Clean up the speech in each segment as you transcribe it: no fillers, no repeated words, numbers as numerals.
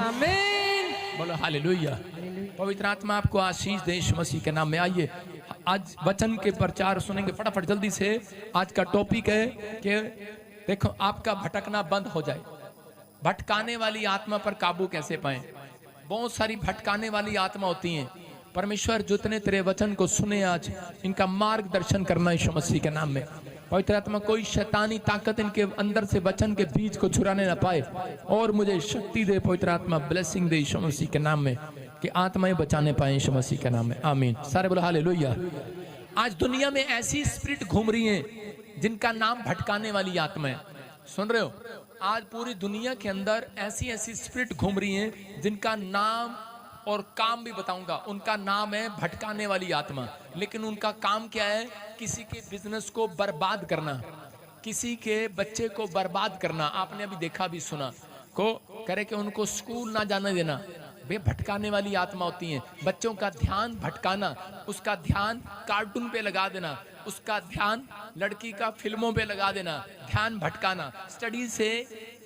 आमीन। बोलो हालेलुया। पवित्र आत्मा आपको आशीष दे यीशु मसीह के नाम में। आइए आज वचन के प्रचार सुनेंगे फटाफट जल्दी से। आज का टॉपिक है कि देखो आपका भटकना बंद हो जाए। भटकाने वाली आत्मा पर काबू कैसे पाएं। बहुत सारी भटकाने वाली आत्मा होती हैं। परमेश्वर जितने तेरे वचन को सुने आज इनका मार्गदर्शन करना यीशु मसीह के नाम में। पवित्र आत्मा कोई शैतानी ताकत इनके अंदर से वचन के बीज को छुड़ाने ना पाए और मुझे शक्ति दे पवित्र आत्मा, ब्लेसिंग दे यीशु मसीह के नाम में कि आत्माएं बचाने पाए यीशु मसीह के नाम में। आमीन। सारे बोलो हालेलुया। आज दुनिया में ऐसी स्पिरिट घूम रही हैं जिनका नाम भटकाने वाली आत्मा है। सुन रहे हो? आज पूरी दुनिया के अंदर ऐसी ऐसी स्पिरिट घूम रही हैं जिनका नाम और काम भी बताऊंगा। उनका नाम है भटकाने वाली आत्मा, लेकिन उनका काम क्या है? किसी के बिजनेस को बर्बाद करना, किसी के बच्चे को बर्बाद करना। आपने अभी देखा भी सुना को करे कि उनको स्कूल ना जाने देना। वे भटकाने वाली आत्मा होती हैं। बच्चों का ध्यान भटकाना, उसका ध्यान कार्टून पे लगा देना, उसका ध्यान लड़की का फिल्मों पे लगा देना, ध्यान भटकाना, स्टडी से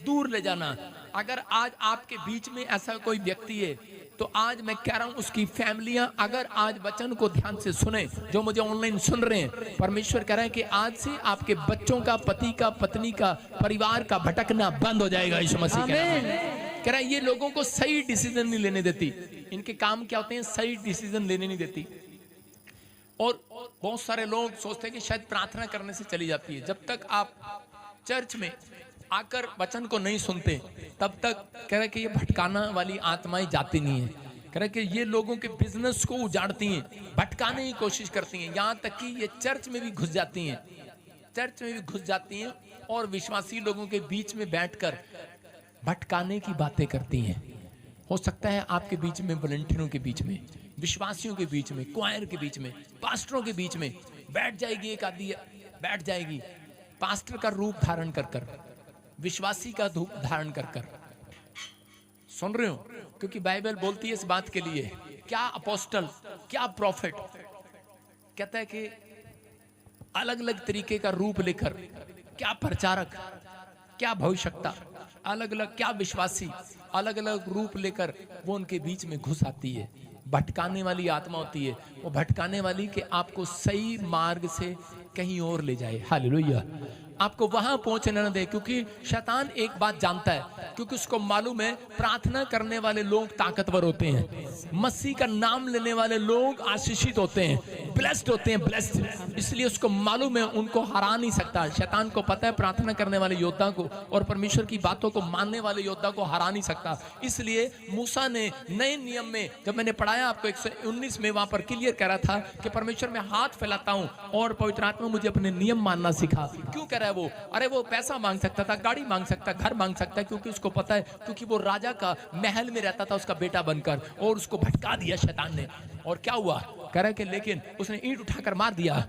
दूर ले जाना। अगर आज आपके बीच में ऐसा कोई व्यक्ति है तो आज मैं कह रहा हूं उसकी फैमिलियां अगर आज वचन को ध्यान से सुने, जो मुझे ऑनलाइन सुन रहे हैं, परमेश्वर कह रहे हैं कि आज से आपके बच्चों का, पति का, पत्नी का, परिवार का भटकना बंद हो जाएगा यीशु मसीह के नाम में। कह रहा है ये लोगों को सही डिसीजन नहीं लेने देती। इनके काम क्या होते हैं? सही डिसीजन लेने नहीं देती। और बहुत सारे लोग सोचते हैं कि शायद प्रार्थना करने से चली जाती है। जब तक आप चर्च में आकर वचन को नहीं सुनते तब तक कह रहे कि ये भटकाना वाली आत्माएं जाती नहीं है। कह रहे कि ये लोगों के बिजनेस को उजाड़ती हैं, भटकाने की कोशिश करती हैं। यहाँ तक कि ये चर्च में भी घुस जाती हैं, चर्च में भी घुस जाती हैं और विश्वासी लोगों के बीच में बैठकर भटकाने की बातें करती हैं। हो सकता है आपके बीच में, वॉलंटियरों के बीच में, विश्वासियों के बीच में, क्वायर के बीच में, पास्टरों के बीच में बैठ जाएगी एक आदि, बैठ जाएगी पास्टर का रूप धारण कर कर, विश्वासी का रूप धारण कर कर। सुन रहे हो? क्योंकि बाइबल बोलती है इस बात के लिए, क्या अपोस्टल, क्या प्रॉफिट, कहता है कि अलग अलग तरीके का रूप लेकर, क्या प्रचारक, क्या भविष्यवक्ता, अलग अलग क्या विश्वासी, अलग अलग रूप लेकर वो उनके बीच में घुस आती है। भटकाने वाली आत्मा होती है वो, भटकाने वाली कि आपको सही मार्ग से कहीं और ले जाए। हालेलुया। आपको वहां पहुंचने न दे, क्योंकि शैतान एक बात जानता है, क्योंकि उसको मालूम है प्रार्थना करने वाले लोग ताकतवर होते हैं, मसीह का नाम लेने वाले लोग आशीषित होते हैं, ब्लेस्ड होते हैं, ब्लेस्ड। इसलिए उसको मालूम है उनको हरा नहीं सकता। शैतान को पता है प्रार्थना करने वाले योद्धा को और परमेश्वर की बातों को मानने वाले योद्धा को हरा नहीं सकता। इसलिए मूसा ने नए नियम में, जब मैंने पढ़ाया आपको 119 में, वहां पर क्लियर कह रहा था कि परमेश्वर मैं हाथ फैलाता हूं और पवित्र आत्मा मुझे अपने नियम मानना सिखा। क्यों कह रहा है वो? अरे वो पैसा मांग सकता था, गाड़ी मांग सकता, घर मांग सकता है, क्योंकि उसको पता है, क्योंकि वो राजा का महल में रहता था उसका बेटा बनकर, और उसको भटका दिया शैतान ने। और क्या हुआ? कह रहा है कि लेकिन उसने ईंट उठाकर मार दिया,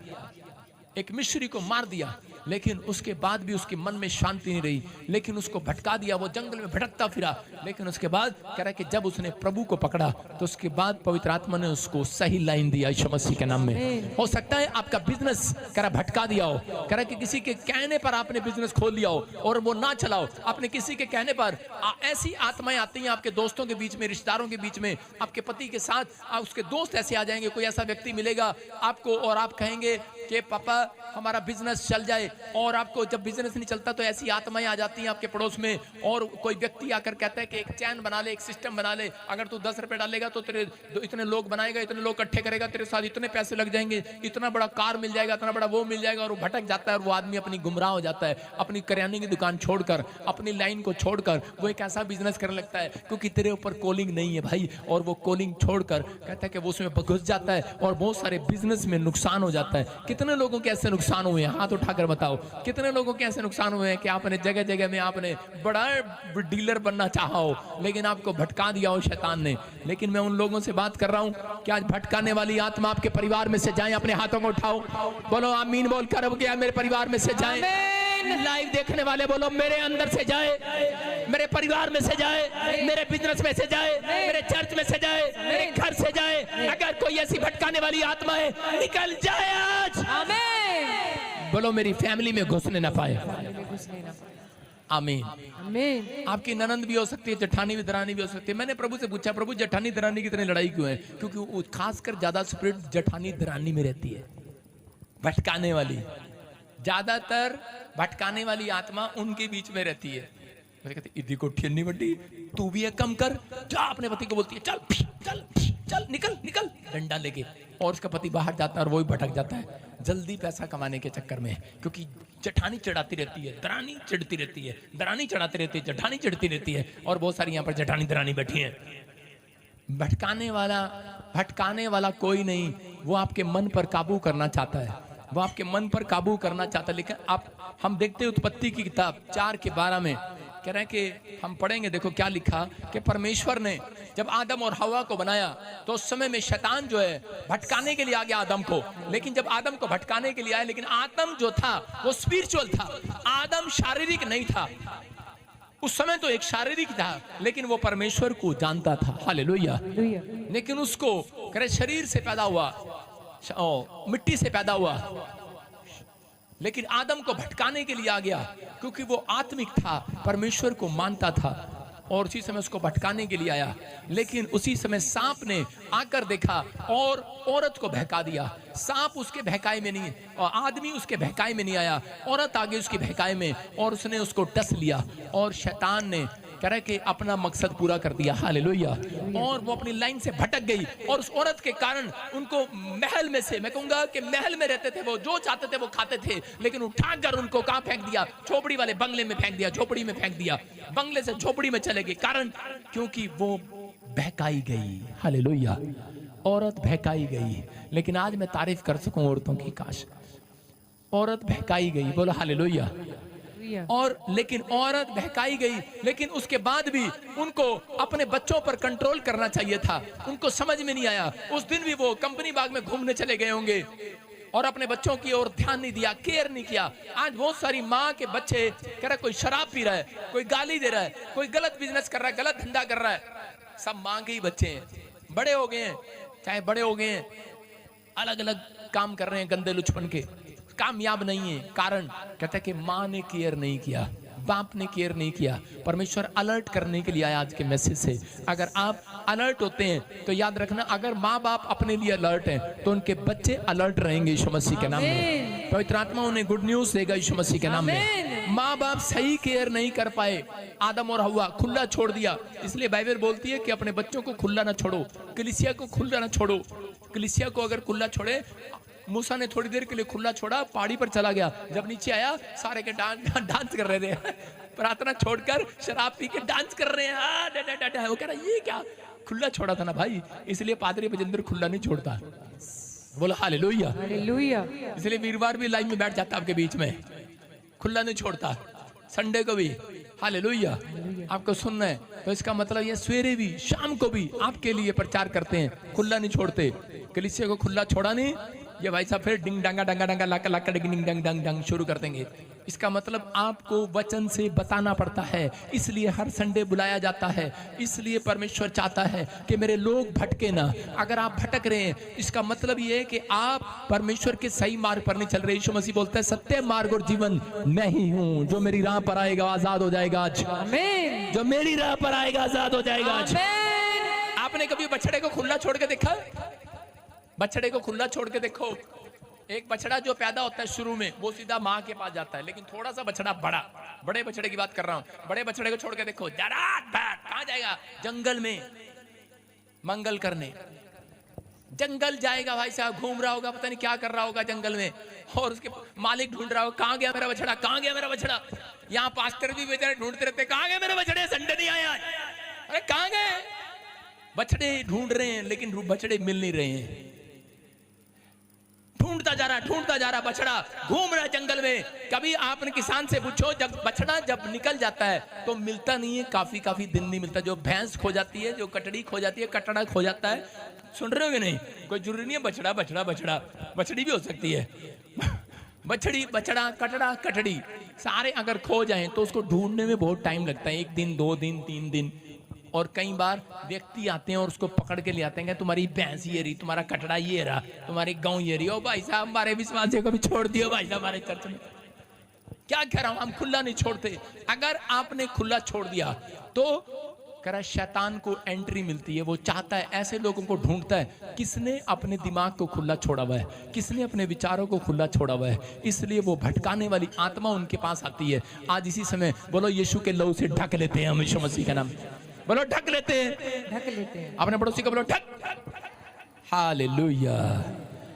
एक मिस्री को मार दिया, लेकिन उसके बाद भी उसके मन में शांति नहीं रही, लेकिन उसको भटका दिया, वो जंगल में भटकता फिरा। लेकिन उसके बाद कह रहा है कि जब उसने प्रभु को पकड़ा तो उसके बाद पवित्र आत्मा ने उसको सही लाइन दिया यीशु मसीह के नाम में। हो सकता है आपका बिजनेस कह रहा भटका दिया हो, कह रहा है कि किसी के कहने पर आपने बिजनेस खोल लिया हो और वो ना चलाओ, आपने किसी के कहने पर। ऐसी आत्माएं आती हैं आपके दोस्तों के बीच में, रिश्तेदारों के बीच में, आपके पति के साथ उसके दोस्त ऐसे आ जाएंगे। कोई ऐसा व्यक्ति मिलेगा आपको और आप कहेंगे कि पापा हमारा बिजनेस चल जाए, और आपको जब बिजनेस नहीं चलता तो ऐसी आत्माएं आ जाती हैं आपके पड़ोस में। और कोई व्यक्ति आकर कहता है कि एक चैन बना ले, एक सिस्टम बना ले, अगर तू 10 रुपए डालेगा तो तेरे इतने लोग बनाएगा, इतने लोग इकट्ठे करेगा, तेरे साथ इतने पैसे लग जाएंगे, इतना बड़ा कार मिल जाएगा, इतना बड़ा वो मिल जाएगा। और वो भटक जाता है और वो आदमी अपनी गुमराह हो जाता है, अपनी करियाने की दुकान छोड़कर, अपनी लाइन को छोड़कर वो एक ऐसा बिजनेस करने लगता है, क्योंकि तेरे ऊपर कॉलिंग नहीं है भाई। और वो कॉलिंग छोड़कर कहता है कि वो उसमें घुस जाता है और बहुत सारे बिजनेस में नुकसान हो जाता है। कितने लोगों के ऐसे नुकसान हुए हैं? हाथ उठाकर बताओ, कितने लोगों के ऐसे नुकसान हुए हैं कि आपने जगह जगह में आपने बड़ा डीलर बनना चाहा हो, लेकिन आपको भटका दिया हो शैतान ने। लेकिन मैं उन लोगों से बात कर रहा हूं कि आज भटकाने वाली आत्मा आपके परिवार में से जाए। अपने हाथों को उठाओ, बोलो आमीन बोल कर, गया मेरे परिवार में से जाए। लाइव देखने वाले बोलो मेरे अंदर से जाए, मेरे परिवार में से जाए, मेरे बिजनेस में से जाए, मेरे चर्च में से जाए, मेरे घर से जाए। अगर कोई ऐसी भटकाने वाली आत्मा है निकल जाए आज। आमीन। बोलो मेरी फैमिली में घुसने ना पाए। आमीन आमीन। आपकी ननंद भी हो सकती है, जेठानी भी दरानी भी हो सकती है। मैंने प्रभु से पूछा, प्रभु जेठानी दरानी की तरह लड़ाई क्यों है? क्योंकि वो खासकर ज्यादा स्पिरिट जेठानी दरानी में रहती है, भटकाने वाली, ज्यादातर भटकाने वाली आत्मा उनके बीच में रहती है। मैंने कहते इदी को ठियनी बड्डी, तू भी एक कम कर, जा अपने पति को बोलती है चल चल चल निकल निकल डंडा लेके, और उसका पति बाहर जाता है और वो भी भटक जाता है जल्दी पैसा कमाने के चक्कर में। क्योंकि जेठानी चिढ़ाती रहती है, दरानी चिढ़ती रहती है, दरानी चढ़ाती रहती है, जेठानी चिढ़ती रहती है, और बहुत सारी यहाँ पर जेठानी दरानी बैठी हैं। भटकाने वाला कोई नहीं, वो आपके मन पर काबू करना चाहता है, वो आपके मन पर काबू करना चाहता है। लेकिन आप हम देखते हैं उत्पत्ति की किताब 4:12 में कह रहे हैं कि हम पढ़ेंगे, देखो क्या लिखा कि परमेश्वर ने जब आदम और हवा को बनाया तो उस समय में शैतान जो है भटकाने के लिए आ गया आदम को। लेकिन जब आदम को भटकाने के लिए आया, लेकिन आदम जो था वो स्पिरिचुअल था, आदम शारीरिक नहीं था। उस समय तो एक शारीरिक था, लेकिन वो परमेश्वर को जानता था। हालेलुया। लेकिन उसको करे शरीर से पैदा हुआ, मिट्टी से पैदा हुआ, लेकिन आदम को भटकाने के लिए आ गया क्योंकि वो आत्मिक था, परमेश्वर को मानता था, और उसी समय उसको भटकाने के लिए आया। लेकिन उसी समय सांप ने आकर देखा और औरत को बहका दिया। सांप उसके बहकाए में नहीं, और आदमी उसके बहकाए में नहीं आया, औरत आगे उसकी बहकाए में, और उसने उसको डस लिया, और शैतान ने कह रहे कि अपना मकसद पूरा कर दिया। हालेलुया। और वो अपनी लाइन से भटक गई, और उस औरत के कारण उनको महल में से, मैं कहूंगा कि महल में रहते थे, वो जो चाहते थे वो खाते थे, लेकिन उठाकर उनको कहां फेंक दिया? झोपड़ी वाले बंगले में फेंक दिया, झोपड़ी में फेंक दिया, बंगले से झोपड़ी में चले गए। कारण क्योंकि वो बहकाई गई। हालेलुया। औरत बहकाई गई। लेकिन आज मैं तारीफ कर सकूं औरतों की, काश औरत बहकाई गई, बोलो हालेलुया। और लेकिन औरत बहकाई गई, लेकिन उसके बाद भी उनको अपने बच्चों पर कंट्रोल करना चाहिए था। उनको समझ में नहीं आया। उस दिन भी वो कंपनी बाग में घूमने चले गए होंगे और अपने बच्चों की ओर ध्यान नहीं दिया, केयर नहीं किया। आज बहुत सारी माँ के बच्चे कह रहे कोई शराब पी रहा है, कोई गाली दे रहा है, कोई गलत बिजनेस कर रहा है, गलत धंधा कर रहा है। सब माँ के ही बच्चे हैं, बड़े हो गए हैं, चाहे बड़े हो गए हैं, अलग अलग काम कर रहे हैं गंदे लुचपन के, कामयाब नहीं है। कारण कहते हैं कि माँ ने केयर नहीं किया, बाप ने केयर नहीं किया। परमेश्वर अलर्ट करने के लिए आया आज के मैसेज से। अगर आप अलर्ट होते हैं तो याद रखना, अगर माँ बाप अपने लिए अलर्ट हैं तो उनके बच्चे अलर्ट रहेंगे यीशु मसीह के नाम में। पवित्र आत्मा उन्हें गुड न्यूज देगा यीशु मसीह के नाम में। माँ बाप सही केयर नहीं कर पाए, आदम और हव्वा खुला छोड़ दिया। इसलिए बाइबल बोलती है कि अपने बच्चों को खुला ना छोड़ो, कलीसिया को खुला ना छोड़ो। कलीसिया को अगर खुला छोड़े, मूसा ने थोड़ी देर के लिए खुला छोड़ा, पहाड़ी पर चला गया, जब नीचे आया सारे के डांस कर रहे थे, प्रार्थना छोड़कर शराब पी के डांस कर रहे हैं। वो कह रहा ये क्या, खुला छोड़ा था ना भाई, इसलिए पादरी बजिंदर खुला नहीं छोड़ता। बोलो हालेलुया। हालेलुया। इसलिए वीरवार भी लाइव में बैठ जाता आपके बीच में, खुला नहीं छोड़ता, संडे को भी। हालेलुया। आपको सुनना है तो इसका मतलब ये सवेरे भी शाम को भी आपके लिए प्रचार करते हैं, खुला नहीं छोड़ते। कलीसिया को खुला छोड़ा नहीं, ये भाई साहब फिर डिंग डांगा डांगा डांगा लाका लाका डिंग डंग डंग डंग शुरू कर देंगे। इसका मतलब आपको वचन से बताना पड़ता है, इसलिए हर संडे बुलाया जाता है। इसलिए परमेश्वर चाहता है कि मेरे लोग भटके ना। अगर आप भटक रहे हैं, इसका मतलब ये है कि आप परमेश्वर के सही मार्ग पर नहीं चल रहे। यीशु मसीह बोलता है सत्य मार्ग और जीवन मैं ही हूँ, जो मेरी राह पर आएगा आजाद हो जाएगा आज। आमीन। जो मेरी राह पर आएगा आजाद हो जाएगा आज। आपने कभी बछड़े को खुला छोड़ के देखा? बछड़े को खुला छोड़ के देखो। एक बछड़ा जो पैदा होता है शुरू में, वो सीधा माँ के पास जाता है, लेकिन थोड़ा सा बछड़ा बड़े बछड़े की बात कर रहा हूँ, बड़े बछड़े को छोड़ के देखो, कहाँ जाएगा? जंगल में मंगल करने। जंगल जाएगा भाई साहब, घूम रहा होगा, पता नहीं क्या कर रहा होगा जंगल में, और उसके मालिक ढूंढ रहा होगा, कहाँ गया मेरा बछड़ा, कहाँ गया मेरा बछड़ा। यहाँ पास्टर भी बेचारे ढूंढते रहते, कहाँ गए मेरे बछड़े, संडे नहीं आया। अरे कहाँ गए? बछड़े ढूंढ रहे हैं, लेकिन बछड़े मिल नहीं रहे हैं। ढूंढता जा रहा बछड़ा, घूम रहा है जंगल में। कभी आपने किसान से पूछो, जब बछड़ा जब निकल जाता है तो मिलता नहीं है, काफी दिन नहीं मिलता। जो भैंस खो जाती है, जो कटड़ी खो जाती है, कटड़ा खो जाता है, सुन रहे हो कि नहीं? कोई जरूरी नहीं है बछड़ा बछड़ा बछड़ा, बछड़ी भी हो सकती है। बछड़ी, बछड़ा, कटड़ा, कटड़ी सारे अगर खो जाएं तो उसको ढूंढने में बहुत टाइम लगता है, 1 दिन 2 दिन 3 दिन। और कई बार व्यक्ति आते हैं और उसको पकड़ के ले आते हैं, तुम्हारी भैंस ये रही, तुम्हारा कटड़ा ये रहा, तुम्हारी गांव ये रही। ओ भाई साहब, हमारे विश्वासियों को भी छोड़ दियो भाई साहब हमारे चर्च में। क्या कह रहा हूं, हम खुला नहीं छोड़ते। अगर आपने खुला छोड़ दिया तो कह रहा शैतान को एंट्री मिलती है, वो चाहता है, ऐसे लोगों को ढूंढता है किसने अपने दिमाग को खुला छोड़ा हुआ है, किसने अपने विचारों को खुला छोड़ा हुआ है, इसलिए वो भटकाने वाली आत्मा उनके पास आती है। आज इसी समय बोलो यीशु के लहू से ढक लेते हैं हम, यीशु मसीह का नाम बोलो ढक लेते हैं, ढक लेते हैं। अपने पड़ोसी को बोलो ढक। हालेलुया।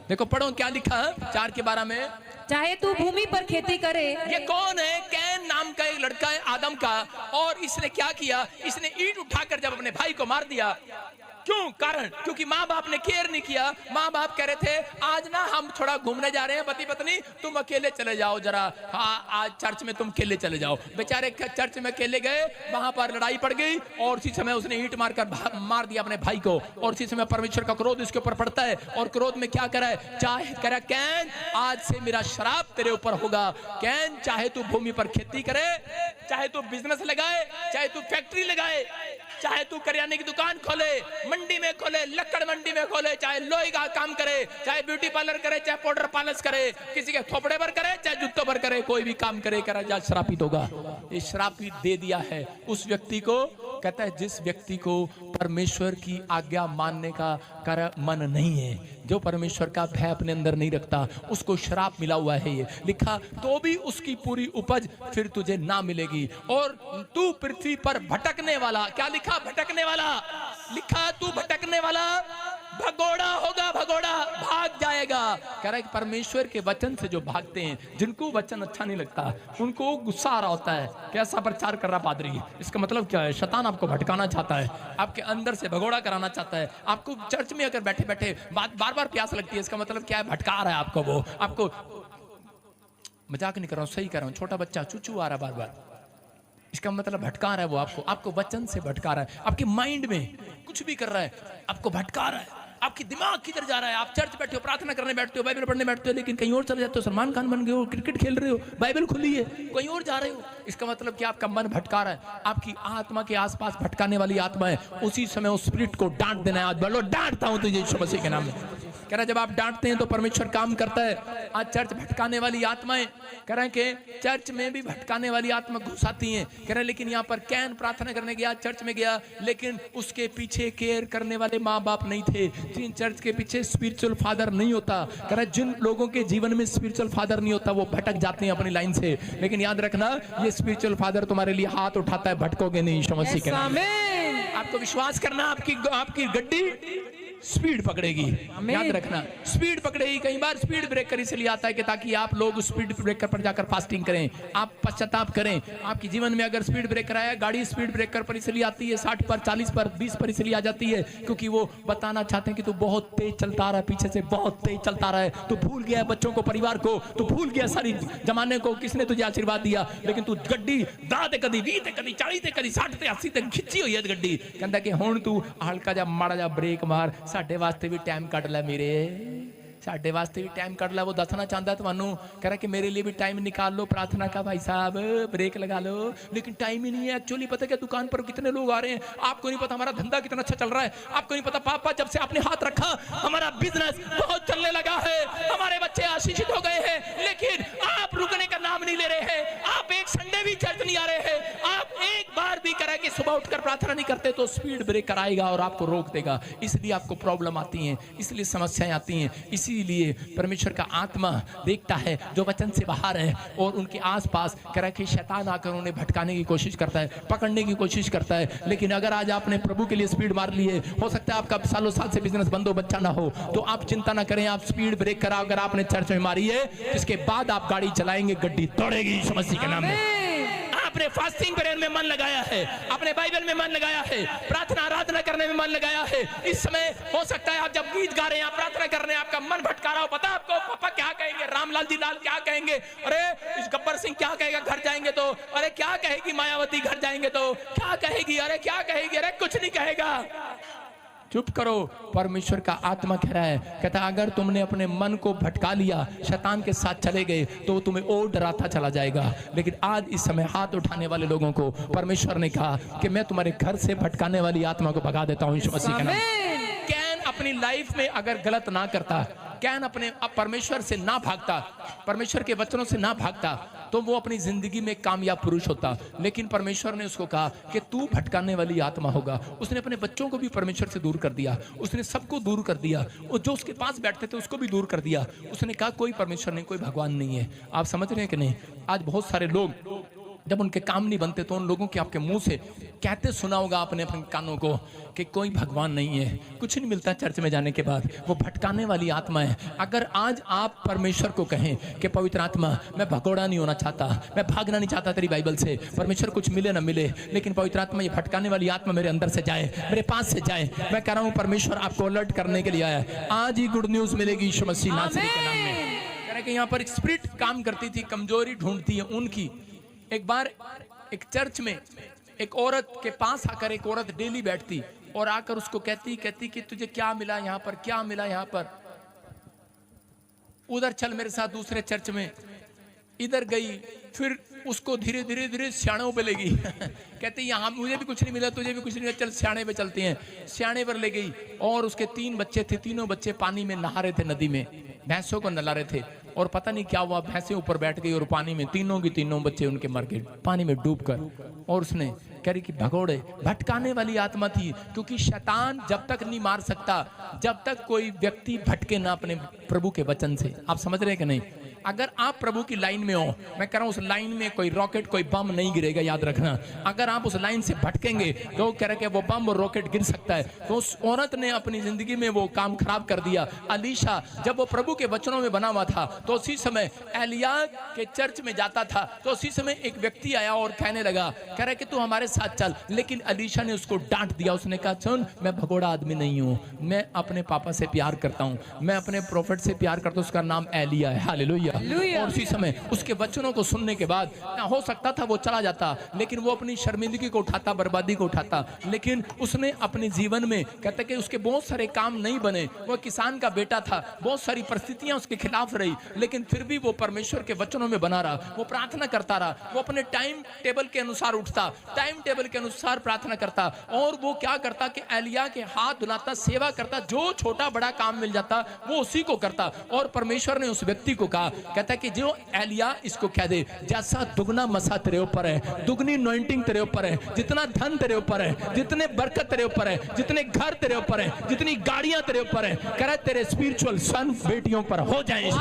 देखो पढ़ो क्या लिखा 4:12 में, चाहे तू भूमि पर खेती करे। ये कौन है? कैन नाम का एक लड़का है आदम का, और इसने क्या किया, इसने ईंट उठाकर जब अपने भाई को मार दिया। क्यों? कारण क्योंकि माँ बाप ने केयर नहीं किया। माँ बाप कह रहे थे आज ना हम थोड़ा घूमने जा रहे हैं पति पत्नी, तुम अकेले चले जाओ जरा, हाँ आज चर्च में तुम अकेले चले जाओ। बेचारे चर्च में अकेले गए, वहां पर लड़ाई पड़ गई और उसी समय उसने ईंट मारकर मार दिया अपने भाई को, और उसी समय परमेश्वर का क्रोध उसके ऊपर पड़ता है। और क्रोध में क्या करा है, चाहे करा कैन आज से मेरा श्राप तेरे ऊपर होगा। कैन चाहे तू भूमि पर खेती करे, चाहे तू बिजनेस लगाए, चाहे तू फैक्ट्री लगाए, चाहे तू करियाने की दुकान खोले, मंडी में खोले, लकड़ मंडी में खोले, चाहे लोहे का काम करे, चाहे ब्यूटी पार्लर करे, चाहे पाउडर पालिश करे, किसी के थोपड़े पर करे, चाहे जूतों पर करे, कोई भी काम करे, करा जा श्रापित होगा। ये श्रापित दे दिया है उस व्यक्ति को। कहता है जिस व्यक्ति को परमेश्वर की आज्ञा मानने का कर मन नहीं है, जो परमेश्वर का भय अपने अंदर नहीं रखता, उसको श्राप मिला हुआ है। ये लिखा तो भी उसकी पूरी उपज फिर तुझे ना मिलेगी, और तू पृथ्वी पर भटकने वाला, क्या लिखा, भटकने वाला लिखा, तू भटकने वाला भगोड़ा होगा, भगोड़ा भाग जाएगा। कह रहा है कि परमेश्वर के वचन से जो भागते हैं, जिनको वचन अच्छा नहीं लगता, उनको गुस्सा आ रहा होता है, कैसा प्रचार कर रहा पादरी। इसका मतलब क्या है, शैतान आपको भटकाना चाहता है, आपके अंदर से भगोड़ा कराना चाहता है। आपको चर्च में अगर बैठे बैठे बार बार प्यास लगती है, इसका मतलब क्या है, भटका रहा है आपको। वो आपको, मजाक नहीं कर रहा हूँ, सही कर रहा हूँ, छोटा बच्चा चूचू आ रहा बार बार, इसका मतलब भटका रहा है वो आपको वचन से भटका रहा है। आपके माइंड में कुछ भी कर रहा है, आपको भटका रहा है। आपकी दिमाग किधर जा रहा है, आप चर्च बैठे हो, प्रार्थना करने बैठते हो, बाइबल पढ़ने बैठते हो, लेकिन कहीं और चले जाते हो, सलमान खान बन गए हो, क्रिकेट खेल रहे हो, बाइबल खुली है, कहीं और जा रहे हो। इसका मतलब कि आपका मन भटका रहा है, आपकी आत्मा के आसपास भटकाने वाली आत्मा है। उसी समय उस स्पिरिट को डांट देना है। आज बोलो डांटता हूं तुझे यीशु मसीह के नाम में। कह रहा जब आप डांटते हैं तो परमेश्वर काम करता है। आज चर्च भटकाने वाली आत्माएं, कह रहे हैं कि चर्च में भी भटकाने वाली आत्मा घुस आती हैं। कह रहे हैं लेकिन यहाँ पर कैन प्रार्थना करने गया, चर्च में गया, लेकिन उसके पीछे केयर करने वाले माँ बाप नहीं थे। जिन चर्च के पीछे स्पिरिचुअल फादर नहीं होता, कह रहा है जिन लोगों के जीवन में स्पिरिचुअल फादर नहीं होता, वो भटक जाते हैं अपनी लाइन से। लेकिन याद रखना, ये स्पिरिचुअल फादर तुम्हारे लिए हाथ उठाता है, भटकोगे नहीं यीशु मसीह के नाम में। आपको विश्वास करना, आपकी गड्डी स्पीड पकड़ेगी। याद रखना, स्पीड पकड़ेगी। कई बार स्पीड ब्रेकर इसलिए आता है कि ताकि आप लोग स्पीड ब्रेकर पर जाकर फास्टिंग करें, आप पश्चाताप करें। आपके जीवन में अगर स्पीड ब्रेकर आया, गाड़ी स्पीड ब्रेकर पर इसलिए आती है, 60 पर, 40 पर, 20 पर इसलिए आ जाती है क्योंकि वो बताना चाहते हैं कि तू बहुत तेज चलता रहा है, पीछे से बहुत तेज चलता रहा है, तू भूल गया बच्चों को, परिवार को, तू भूल गया सारी जमाने को, किसने तुझे आशीर्वाद दिया। लेकिन तू गड्डी 10 कदी 20 ते कदी 40 ते कदी 60 ते 80 तक खिंची हुई है गड्डी। कहता कि हुण तू हल्का जा माड़ा जा ब्रेक मार, साडे वास्ते भी टाइम कट लै मेरे, साडे वास्ते भी टाइम कट लै। वो दसना चाहता तुहानू, कह रहा कि मेरे लिए भी टाइम निकाल लो प्रार्थना का भाई साहब, ब्रेक लगा लो। लेकिन टाइम ही नहीं है। एक्चुअली पता क्या, दुकान पर कितने लोग आ रहे हैं, आपको नहीं पता हमारा धंधा कितना अच्छा चल रहा है, आपको नहीं पता पापा जब से आपने हाथ रखा हमारा बिजनेस बहुत चलने लगा है, हमारे बच्चे आशीषित हो गए हैं। लेकिन आप रुकने का नाम नहीं ले रहे हैं, आप एक संडे भी चर्च नहीं आ रहे हैं, आप एक बार भी करा कि सुबह उठकर प्रार्थना नहीं करते, तो स्पीड ब्रेकर आएगा और आपको रोक देगा। इसलिए आपको प्रॉब्लम आती है, इसलिए समस्याएं आती हैं। इसीलिए परमेश्वर का आत्मा देखता है जो वचन से बाहर है, और उनके आसपास कह रहा कि शैतान आकर उन्हें भटकाने की कोशिश करता है, पकड़ने की कोशिश करता है। लेकिन अगर आज आपने प्रभु के लिए स्पीड मार ली है, हो सकता है आपका सालों साल से बिजनेस बंद हो, बच्चा ना हो, तो आप चिंता ना करें, आप स्पीड ब्रेक करा अगर आपने चर्च में मारी है, इसके बाद आप गाड़ी चलाएंगे, गड्डी दौड़ेगी यीशु मसीह के नाम में। आपने फास्टिंग प्रेयर में मन लगाया है, अपने बाइबल में मन लगाया है, प्रार्थना आराधना करने में मन लगाया है। इस समय हो सकता है आप जब गीत गा रहे हैं, आप प्रार्थना कर रहे हैं, आपका मन भटका रहा हो। पता आपको पापा क्या कहेंगे, रामलाल जी लाल क्या कहेंगे, अरे इस गब्बर सिंह क्या कहेगा घर जाएंगे तो, अरे क्या कहेगी मायावती घर जाएंगे तो, क्या कहेगी, अरे क्या कहेगी, अरे कुछ नहीं कहेगा, चुप करो। परमेश्वर का आत्मा कह रहा है, कहता है अगर तुमने अपने मन को भटका लिया, शैतान के साथ चले गए, तो तुम्हें और डराता चला जाएगा। लेकिन आज इस समय हाथ उठाने वाले लोगों को परमेश्वर ने कहा कि मैं तुम्हारे घर से भटकाने वाली आत्मा को भगा देता हूं यीशु मसीह के नाम। कैन अपनी लाइफ में अगर गलत ना करता, कैन अपने परमेश्वर से ना भागता, परमेश्वर के वचनों से ना भागता, तो वो अपनी जिंदगी में कामयाब पुरुष होता। लेकिन परमेश्वर ने उसको कहा कि तू भटकाने वाली आत्मा होगा। उसने अपने बच्चों को भी परमेश्वर से दूर कर दिया, उसने सबको दूर कर दिया, और जो उसके पास बैठते थे उसको भी दूर कर दिया। उसने कहा कोई परमेश्वर नहीं, कोई भगवान नहीं है। आप समझ रहे हैं कि नहीं? आज बहुत सारे लोग जब उनके काम नहीं बनते तो उन लोगों के आपके मुंह से कहते सुना होगा आपने अपने कानों को कि कोई भगवान नहीं है, कुछ नहीं मिलता चर्च में जाने के बाद। वो भटकाने वाली आत्मा है। अगर आज आप परमेश्वर को कहें कि पवित्र आत्मा मैं भगोड़ा नहीं होना चाहता, मैं भागना नहीं चाहता तेरी बाइबल से, परमेश्वर कुछ मिले ना मिले, लेकिन पवित्र आत्मा ये भटकाने वाली आत्मा मेरे अंदर से जाए, मेरे पास से जाए, मैं कह रहा हूँ परमेश्वर आपको अलर्ट करने के लिए आया है। आज ही गुड न्यूज मिलेगी यीशु मसीह नासरी के नाम में। कह रहे कि यहाँ पर एक स्पिरिट काम करती थी, कमजोरी ढूंढती है उनकी। एक बार एक चर्च में एक औरत के पास आकर एक औरत डेली बैठती और आकर उसको कहती कि तुझे क्या मिला यहाँ पर, क्या मिला यहाँ पर, उधर चल मेरे साथ दूसरे चर्च में। इधर गई, फिर उसको धीरे धीरे धीरे सियाणों पे ले गई कहती यहाँ मुझे भी कुछ नहीं मिला, तुझे भी कुछ नहीं मिला, चल सियाणे पे चलते हैं। सियाणे पर ले गई और उसके 3 बच्चे थे, तीनों बच्चे पानी में नहा रहे थे, नदी में भैंसों को नहला रहे थे। और पता नहीं क्या हुआ, भैंसें ऊपर बैठ गई और पानी में तीनों की तीनों बच्चे उनके मर गए पानी में डूबकर। और उसने कह रही कि भगोड़े, भटकाने वाली आत्मा थी, क्योंकि शैतान जब तक नहीं मार सकता जब तक कोई व्यक्ति भटके ना अपने प्रभु के वचन से। आप समझ रहे हैं कि नहीं? अगर आप प्रभु की लाइन में हो, मैं कह रहा हूं उस लाइन में कोई रॉकेट कोई बम नहीं गिरेगा, याद रखना। अगर आप उस लाइन से भटकेंगे तो कह रहे कि वो बम और रॉकेट गिर सकता है। तो उस औरत ने अपनी जिंदगी में वो काम खराब कर दिया। अलीशा जब वो प्रभु के वचनों में बना हुआ था तो उसी समय एलिया के चर्च में जाता था, तो उसी समय एक व्यक्ति आया और कहने लगा, कह रहा कि तू हमारे साथ चल। लेकिन अलीशा ने उसको डांट दिया। उसने कहा सुन, मैं भगोड़ा आदमी नहीं हूं, मैं अपने पापा से प्यार करता हूं, मैं अपने प्रोफेट से प्यार करता हूं, उसका नाम एलिया है। हालेलुया। और उसी समय उसके वचनों को सुनने के बाद हो सकता था वो चला जाता, लेकिन वो अपनी शर्मिंदगी को उठाता, बर्बादी को उठाता। लेकिन उसने अपने जीवन में कहते कि उसके बहुत सारे काम नहीं बने। वो किसान का बेटा था, बहुत सारी परिस्थितियां उसके खिलाफ रही, लेकिन फिर भी वो परमेश्वर के वचनों में बना रहा, वो प्रार्थना करता रहा, वो अपने टाइम टेबल के अनुसार उठता, टाइम टेबल के अनुसार प्रार्थना करता। और वो क्या करता कि एलिया के हाथ धुलाता, सेवा करता, जो छोटा बड़ा काम मिल जाता वो उसी को करता। और परमेश्वर ने उस व्यक्ति को कहा, कहता कि जो एलिया इसको कह दे, जैसा दुगना मसा तेरे ऊपर है, दुगनी अनॉइंटिंग तेरे ऊपर है, जितना धन तेरे ऊपर है, जितने बरकत तेरे ऊपर है, जितने घर तेरे ऊपर है, जितनी गाड़ियां तेरे ऊपर है, कह रहा तेरे स्पिरिचुअल सन बेटियों पर हो जाए।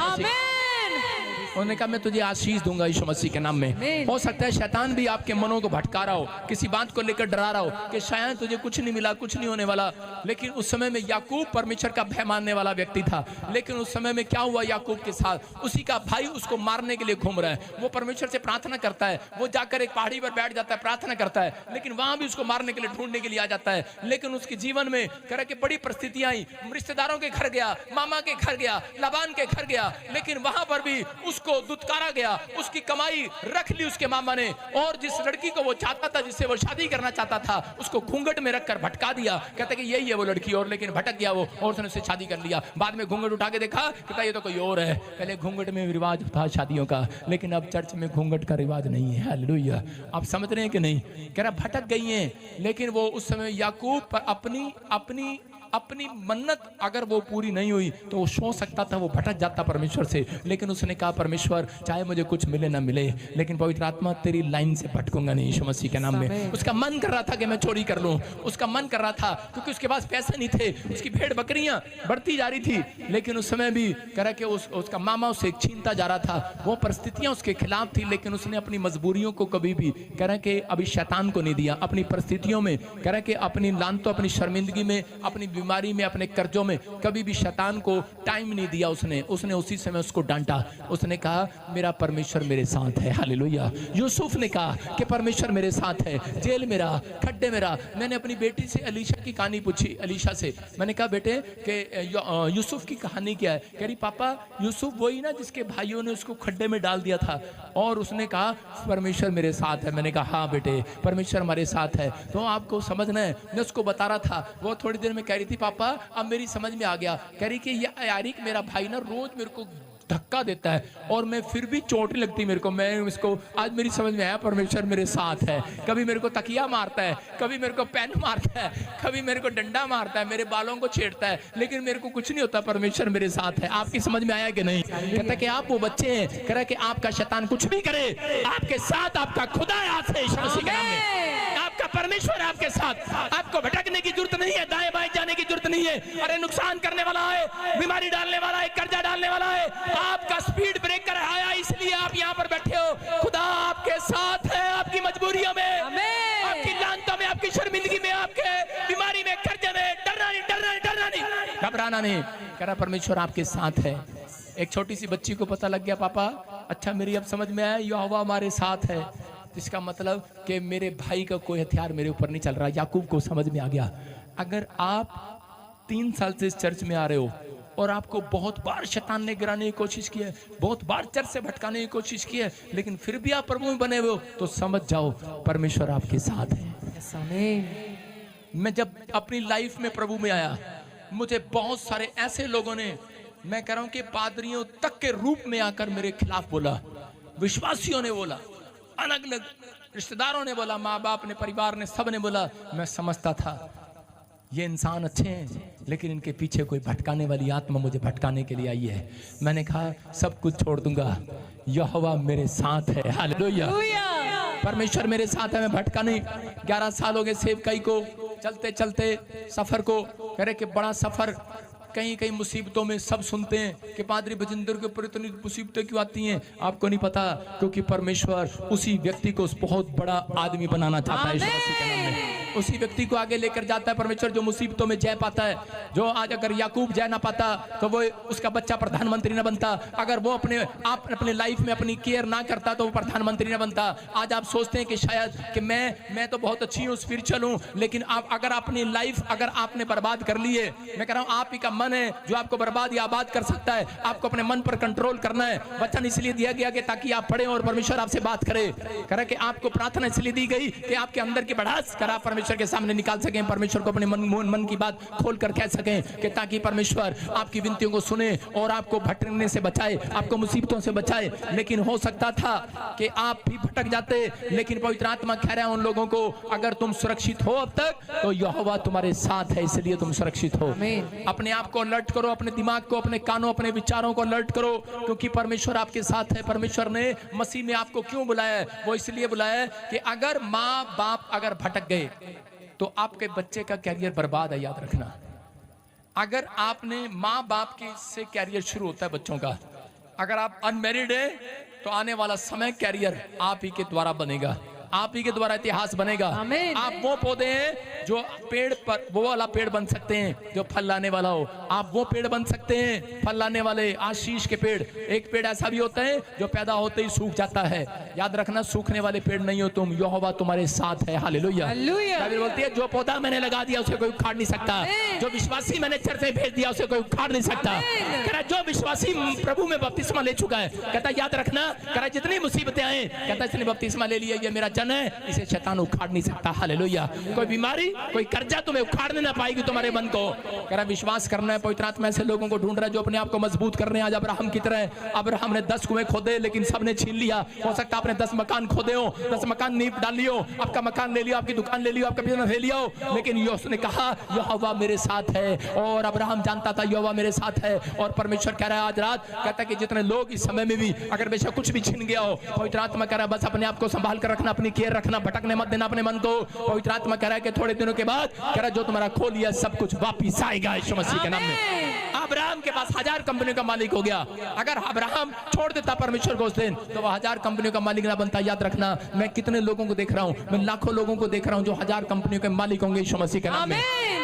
उन्होंने कहा मैं तुझे आशीष दूंगा यीशु मसीह के नाम में। हो सकता है शैतान भी आपके मनों को भटका रहा हो, किसी बात को लेकर डरा रहा हो कि शायद तुझे कुछ नहीं मिला, कुछ नहीं होने वाला। लेकिन उस समय में याकूब परमेश्वर का भय मानने वाला व्यक्ति था। लेकिन उस समय में क्या हुआ याकूब के साथ, उसी का भाई उसको मारने के लिए घूम रहा है। वो परमेश्वर से प्रार्थना करता है, वो जाकर एक पहाड़ी पर बैठ जाता है, प्रार्थना करता है, लेकिन वहां भी उसको मारने के लिए, ढूंढने के लिए आ जाता है। लेकिन उसके जीवन में कह कि बड़ी परिस्थितियां आई, रिश्तेदारों के घर गया, मामा के घर गया, लाबान के घर गया, लेकिन वहां पर भी उसको दुत्कारा गया। उसकी कमाई रख ली उसके मामा ने, और जिस लड़की को वो चाहता था, जिससे वो शादी करना चाहता था, उसको घूंघट में रखकर भटका दिया। कहता कि यही है वो लड़की, और लेकिन भटक गया वो, और उसने उससे शादी कर लिया। बाद में घूंघट उठा के देखा, कहता ये तो कोई और है। पहले घूंघट में रिवाज था शादियों का, लेकिन अब चर्च में घूंघट का रिवाज नहीं है। हालेलुया। आप समझ रहे हैं कि नहीं? कह रहा भटक गई हैं, लेकिन वो उस समय याकूब पर अपनी मन्नत अगर वो पूरी नहीं हुई तो हो सकता था वो भटक जाता परमेश्वर से। लेकिन उसने कहा परमेश्वर चाहे मुझे कुछ मिले ना मिले, लेकिन पवित्र आत्मा तेरी लाइन से भटकूंगा नहीं यीशु मसीह के नाम में। उसका मन कर रहा था कि मैं चोरी कर लूं, उसका मन कर रहा था, क्योंकि उसके पास पैसे नहीं थे, उसकी भेड़ बकरियां बढ़ती जा रही थी। लेकिन उस समय भी कह रहा कि उसका मामा उसे छीनता जा रहा था, वो परिस्थितियां उसके खिलाफ थी, लेकिन उसने अपनी मजबूरियों को कभी भी कह रहा कि अभी शैतान को नहीं दिया। अपनी परिस्थितियों में कह रहा कि अपनी लानतों, अपनी शर्मिंदगी में, अपनी बीमारी में, अपने कर्जों में कभी भी शैतान को टाइम नहीं दिया। उसने उसी समय उसको डांटा। उसने कहा मेरा परमेश्वर मेरे साथ है। हालेलुया। यूसुफ ने कहा कि परमेश्वर मेरे साथ है, जेल में रहा, खड्डे में रहा। मैंने अपनी बेटी से अलीशा की कहानी पूछी, अलीशा से मैंने कहा बेटे कि यूसुफ की कहानी क्या है? कह रही पापा यूसुफ वही ना जिसके भाइयों ने उसको खड्डे में डाल दिया था, और उसने कहा परमेश्वर मेरे साथ है। मैंने कहा हाँ बेटे परमेश्वर हमारे साथ है। तो आपको समझना है, मैं उसको बता रहा था। वो थोड़ी देर में कह रही थी पापा अब मेरी समझ में आ गया। कह रही कि यारिक मेरा भाई ना रोज मेरे को धक्का देता है और मैं फिर भी चोट नहीं लगती मेरे को। मैं इसको आज मेरी समझ में आया, परमेश्वर मेरे साथ है। कभी मेरे को तकिया मारता है, कभी मेरे को पेन मारता है, कभी मेरे को डंडा मारता है, मेरे बालों को छेड़ता है, लेकिन मेरे को कुछ नहीं होता, परमेश्वर मेरे साथ है। आपकी समझ में आया कि नहीं? कहता कि आप वो बच्चे हैं, कह रहा कि आपका शैतान कुछ भी करे, आपके साथ आपका खुदा है। आज से यीशु मसीह के नाम में आपका परमेश्वर आपके साथ। आपको भटकने की जरूरत नहीं है, दाएं बाएं जाने की जरूरत नहीं है। अरे नुकसान करने वाला है, बीमारी डालने वाला है, कर्जा डालने वाला है, आपका स्पीड ब्रेकर आया, इसलिए आप यहाँ पर बैठे हो। खुदा आपके साथ है, आपकी मजबूरियों में, आपकी लानतों में, आपकी शर्मिंदगी में, आपके बीमारी में, कर्जे में। डरना नहीं, डरना नहीं, डरना नहीं, घबराना नहीं। कह रहा परमेश्वर आपके साथ है। एक छोटी सी बच्ची को पता लग गया, पापा अच्छा मेरी अब समझ में आया, यहोवा हमारे साथ है। इसका मतलब कि मेरे भाई का कोई हथियार मेरे ऊपर नहीं चल रहा। याकूब को समझ में आ गया। अगर आप 3 साल से इस चर्च में आ रहे हो और आपको बहुत बार शैतान ने गिराने की कोशिश की है, बहुत बार चर्च से भटकाने की कोशिश की है, लेकिन फिर भी आप प्रभु में बने हुए हो, तो समझ जाओ परमेश्वर आपके साथ है। मैं जब अपनी लाइफ में प्रभु में आया, मुझे बहुत सारे ऐसे लोगों ने, मैं कह रहा हूं कि पादरियों तक के रूप में आकर मेरे खिलाफ बोला, विश्वासियों ने बोला, अलग अलग रिश्तेदारों ने बोला, माँ बाप ने, परिवार ने, सब ने बोला। मैं समझता था ये इंसान अच्छे हैं, लेकिन इनके पीछे कोई भटकाने वाली आत्मा मुझे भटकाने के लिए आई है। मैंने कहा सब कुछ छोड़ दूंगा, यहोवा मेरे साथ है। हालेलुया, परमेश्वर मेरे साथ है, मैं भटका नहीं। 11 साल हो गए सेवकाई को, चलते चलते सफर को, कह रहे कि बड़ा सफर, कहीं कहीं मुसीबतों में सब सुनते हैं कि पादरी बजिंदर के ऊपर इतनी मुसीबतें क्यों आती हैं। आपको नहीं पता, क्योंकि परमेश्वर उसी व्यक्ति को बहुत बड़ा आदमी बनाना चाहता है। यीशु मसीह के नाम में उसी व्यक्ति को आगे लेकर जाता है परमेश्वर, जो मुसीबतों में जय पाता है। जो आज अगर याकूब जय ना पाता तो वो उसका बच्चा प्रधानमंत्री ना बनता। अगर वो अपने लाइफ में अपनी केयर ना करता तो वो प्रधानमंत्री ना बनता। आज आप सोचते हैं कि शायद कि मैं तो बहुत अच्छी हूँ, स्पिरिचुअल हूँ, लेकिन आप अगर अपनी लाइफ अगर आपने बर्बाद कर ली है, मैं कह रहा हूँ आप ही का मन है जो आपको बर्बाद या आबाद कर सकता है। आपको अपने मन पर कंट्रोल करना है। वचन इसलिए दिया गया कि ताकि आप पढ़ें और परमेश्वर आपसे बात करे। कह कि आपको प्रार्थना इसलिए दी गई कि आपके अंदर की भड़ास करा परमेश्वर के सामने निकाल सकें, परमेश्वर को अपने मन की बात खोल कर कह सकें, कि ताकि परमेश्वर आपकी विनतियों को सुने और आपको भटकने से बचाए, आपको मुसीबतों से बचाए। लेकिन हो सकता था कि आप भी भटक जाते, लेकिन पवित्र आत्मा कह रहा है उन लोगों को, अगर तुम सुरक्षित हो अब तक, तो यहोवा तुम्हारे साथ है, इसलिए तुम सुरक्षित हो। अपने आप को अलर्ट करो, अपने दिमाग को, अपने कानों, अपने विचारों को अलर्ट करो, क्योंकि परमेश्वर आपके साथ है। परमेश्वर ने मसीह में आपको क्यों बुलाया है? वो इसलिए बुलाया है कि अगर माँ बाप अगर भटक गए तो आपके बच्चे का कैरियर बर्बाद है, याद रखना। अगर आपने माँ बाप के से कैरियर शुरू होता है बच्चों का। अगर आप अनमैरिड है तो आने वाला समय कैरियर आप ही के द्वारा बनेगा, आप ही के द्वारा इतिहास बनेगा। आप वो पौधे हैं जो पेड़ पर, वो वाला पेड़ बन सकते हैं जो फल लाने वाला हो। आप वो पेड़ बन सकते हैं फल लाने वाले, आशीष के पेड़। एक पेड़ ऐसा भी होता है जो पैदा होते ही सूख जाता है, याद रखना, सूखने वाले पेड़ नहीं हो तुम, यहोवा तुम्हारे साथ है। हालेलुया। बाइबल बोलती है जो पौधा मैंने लगा दिया उसे कोई उखाड़ नहीं सकता, जो विश्वासी मैंने चर्च में भेज दिया उसे कोई उखाड़ नहीं सकता। कहता जो विश्वासी प्रभु में बपतिस्मा ले चुका है, कहता याद रखना, कहता जितनी मुसीबतें आए, कहता इसने बपतिस्मा ले लिया, ये मेरा जन है, इसे शैतान उखाड़ नहीं सकता। हालेलुया। कोई बीमारी, कोई कर्जा तुम्हें उखाड़ने ना पाएगी तुम्हारे मन को। कह रहा विश्वास करना है। पवित्र आत्मा ऐसे लोगों को ढूंढ रहा है जो अपने आप को मजबूत कर रहे हैं। आज अब्राहम की तरह, अब्राहम ने 10 कुएं खोदे लेकिन सबने छीन लिया। हो सकता है आपने 10 मकान खोदे हो, 10 मकान नींव डाल लियो, आपका मकान ले लियो, आपकी दुकान ले लियो, आपका बिजनेस ले लियो, लेकिन उसने कहा यहोवा मेरे साथ है। और अब्राहम जानता था यहोवा मेरे साथ है। और परमेश्वर कह रहा है आज रात, कहता है कि जितने लोग इस समय में भी अगर बेशक कुछ भी छिन गया हो, पवित्र आत्मा कह रहा है बस अपने आप को संभाल कर रखना, अपनी केयर रखना, भटकने मत देना अपने मन को। पवित्र आत्मा कह रहा है कि थोड़े दिनों के बाद, कह रहा है जो तुम्हारा खो लिया सब कुछ वापिस आएगा यीशु मसीह के नाम में। अब्राहम के पास 1000 कंपनियों का मालिक हो गया। अगर अब्राहम छोड़ देता परमेश्वर को उस दिन, तो वह 1000 कंपनियों का मालिक ना बनता। याद रखना, मैं कितने लोगों को देख रहा हूं, मैं लाखों लोगों को देख रहा हूं जो 1000 कंपनियों के मालिक होंगे यीशु मसीह के नाम में।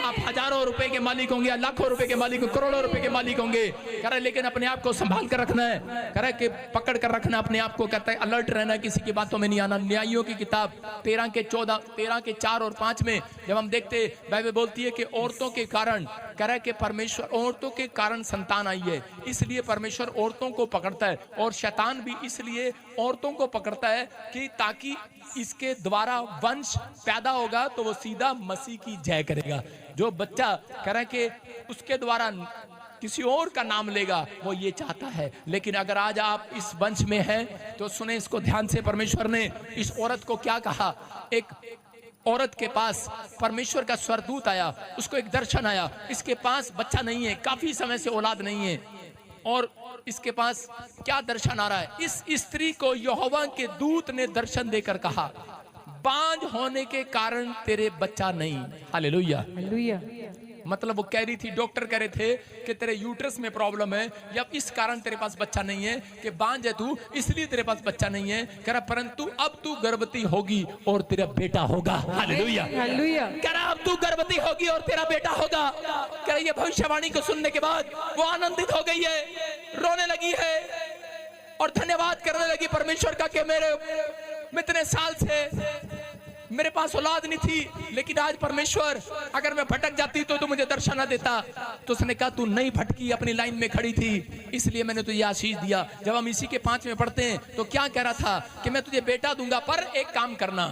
आप हजारों रुपए के मालिक होंगे, लाखों रुपए के मालिक, करोड़ों रुपए के मालिक होंगे। कह रहा लेकिन अपने आप को संभाल कर रखना है, कह रहा कि पकड़ कर रखना अपने आप को, कहता है अलर्ट रहना, किसी की बातों में नहीं आना। न्यायियों की किताब 13 के 4 और 5 में जब हम देखते, बाइबल बोलती है कि औरतों के कारण, कह रहा है कि परमेश्वर औरतों के कारण संतान आई है, इसलिए परमेश्वर औरतों को पकड़ता है। और शैतान भी इसलिए औरतों को पकड़ता है कि ताकि इसके द्वारा वंश पैदा होगा तो वो सीधा मसीह की जय करेगा। जो बच्चा कह रहा है कि उसके द्वारा किसी और का नाम लेगा, वो ये चाहता है। लेकिन अगर आज आप इस वंश में हैं तो सुने इसको ध्यान से। परमेश्वर ने इस औरत को क्या कहा? एक औरत के पास परमेश्वर का स्वर्गदूत आया, उसको एक दर्शन आया, इसके पास बच्चा नहीं है, काफी समय से औलाद नहीं है, और इसके पास क्या दर्शन आ रहा है? इस स्त्री को यहोवा के दूत ने दर्शन देकर कहा, बांझ होने के कारण तेरे बच्चा नहीं। हालेलुया। हालेलुया। मतलब वो कह रही थी, डॉक्टर कह रहे थे कि तेरे यूट्रस में प्रॉब्लम है, या इस कारण तेरे पास बच्चा नहीं है, कि बांझ है तू इसलिए तेरे पास बच्चा नहीं है। कह रहा परंतु अब तू गर्भवती होगी और तेरा बेटा होगा। हालेलुया। हालेलुया। कह रहा अब तू गर्भवती होगी और तेरा बेटा होगा। कह रहा ये भविष्यवाणी को सुनने के बाद वो आनंदित हो गई है, रोने लगी है और धन्यवाद करने लगी परमेश्वर का कि मेरे इतने साल से मेरे पास औलाद नहीं थी, लेकिन आज परमेश्वर अगर मैं भटक जाती तो मुझे दर्शन न देता। तो उसने कहा तू नहीं भटकी, अपनी लाइन में खड़ी थी, इसलिए मैंने तुझे आशीष दिया। जब हम इसी के 5 में पढ़ते हैं तो क्या कह रहा था कि मैं तुझे बेटा दूंगा, पर एक काम करना,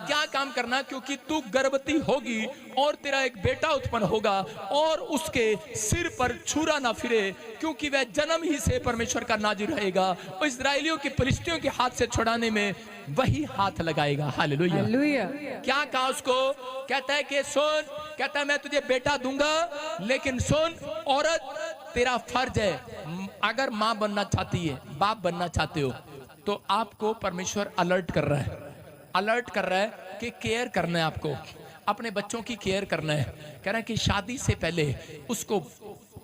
क्या काम करना? क्योंकि तू गर्भवती होगी और तेरा एक बेटा उत्पन्न होगा और उसके सिर पर छुरा ना फिरे, क्योंकि वह जन्म ही से परमेश्वर का नाज़िर रहेगा और इस्राएलियों की फिलिस्तियों के हाथ से छुड़ाने में वही हाथ लगाएगा। हालेलुया। हालेलुया। क्या कहा उसको? कहता है कि सुन, कहता है मैं तुझे बेटा दूंगा, लेकिन सुन औरत, तेरा फर्ज है, अगर माँ बनना चाहती है, बाप बनना चाहते हो, तो आपको परमेश्वर अलर्ट कर रहा है कि केयर करना है, आपको अपने बच्चों की केयर करना है। कह रहा है कि शादी से पहले उसको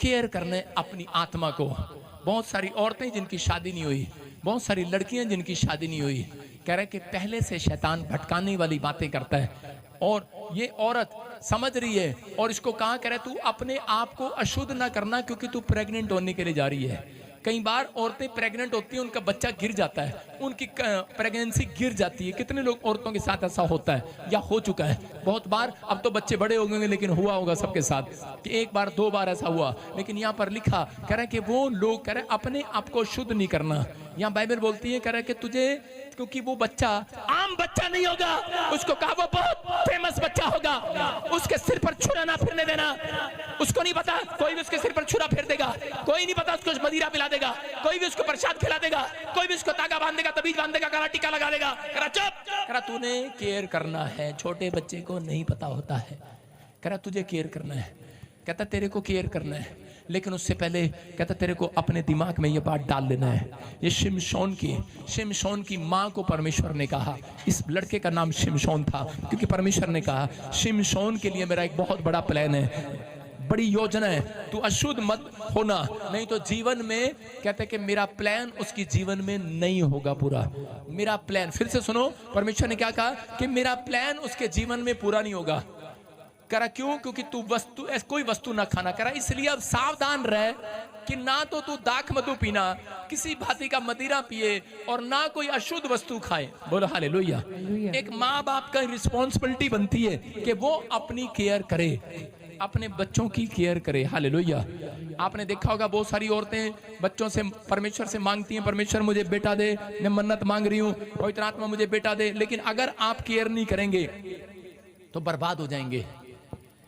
केयर करना है अपनी आत्मा को। बहुत सारी औरतें जिनकी शादी नहीं हुई, बहुत सारी लड़कियां जिनकी शादी नहीं हुई, कह रहा है कि पहले से शैतान भटकाने वाली बातें करता है और ये औरत समझ रही है और इसको कहा, कह रहा है तू अपने आप को अशुद्ध ना करना, क्योंकि तू प्रेग्नेंट होने के लिए जा रही है। कई बार औरतें प्रेग्नेंट होती हैं, उनका बच्चा गिर जाता है, उनकी प्रेगनेंसी गिर जाती है। कितने लोग औरतों के साथ ऐसा होता है या हो चुका है बहुत बार। अब तो बच्चे बड़े हो गए, लेकिन हुआ होगा सबके साथ कि 1 बार 2 बार ऐसा हुआ। लेकिन यहाँ पर लिखा, कह रहा है कि वो लोग कह रहे हैं अपने आप को शुद्ध नहीं करना। यहाँ बाइबल बोलती है, कह रहा है कि तुझे, क्योंकि वो बच्चा आम बच्चा नहीं होगा, उसको कहा वो बहुत फेमस बच्चा होगा, उसके सिर पर छुरा ना फिरने देना। उसको नहीं पता कोई भी उसके सिर पर छुरा फेर देगा, कोई नहीं पता उसको मदिरा पिला देगा, कोई भी उसको प्रसाद खिला देगा, कोई भी उसको तागा बांध देगा, तबीज बांध देगा, काला टीका लगा देगा। करा चुप, करा तूने केयर करना है। छोटे बच्चे को नहीं पता होता है, करा तुझे केयर करना है। कहता तेरे को केयर करना है, लेकिन उससे पहले कहता तेरे को अपने दिमाग में ये बात डाल लेना है। ये शिमशोन की माँ को परमेश्वर ने कहा, इस लड़के का नाम शिमशोन था, क्योंकि परमेश्वर ने कहा शिमशोन के लिए मेरा एक बहुत बड़ा प्लान है, बड़ी योजना है, तू अशुद्ध मत होना, नहीं तो जीवन में, कहते कि मेरा प्लान उसकी जीवन में नहीं होगा पूरा। मेरा प्लान, फिर से सुनो, परमेश्वर ने क्या कहा कि मेरा प्लान उसके जीवन में पूरा नहीं होगा। करा क्यों? क्योंकि तू कोई वस्तु ना खाना। करा इसलिए अब सावधान रह कि ना तो तू दाख मधु पीना, किसी भांति का मदिरा पिए, और ना कोई अशुद्ध वस्तु खाए। बोलो हालेलुया। एक माँ बाप का रिस्पॉन्सिबिलिटी बनती है कि वो अपनी केयर करे, अपने बच्चों की केयर करे। हालेलुया। आपने देखा होगा बहुत सारी औरतें बच्चों से, परमेश्वर से मांगती हैं, परमेश्वर मुझे बेटा दे, मैं मन्नत मांग रही हूँ, पवित्र आत्मा मुझे बेटा दे, लेकिन अगर आप केयर नहीं करेंगे तो बर्बाद हो जाएंगे।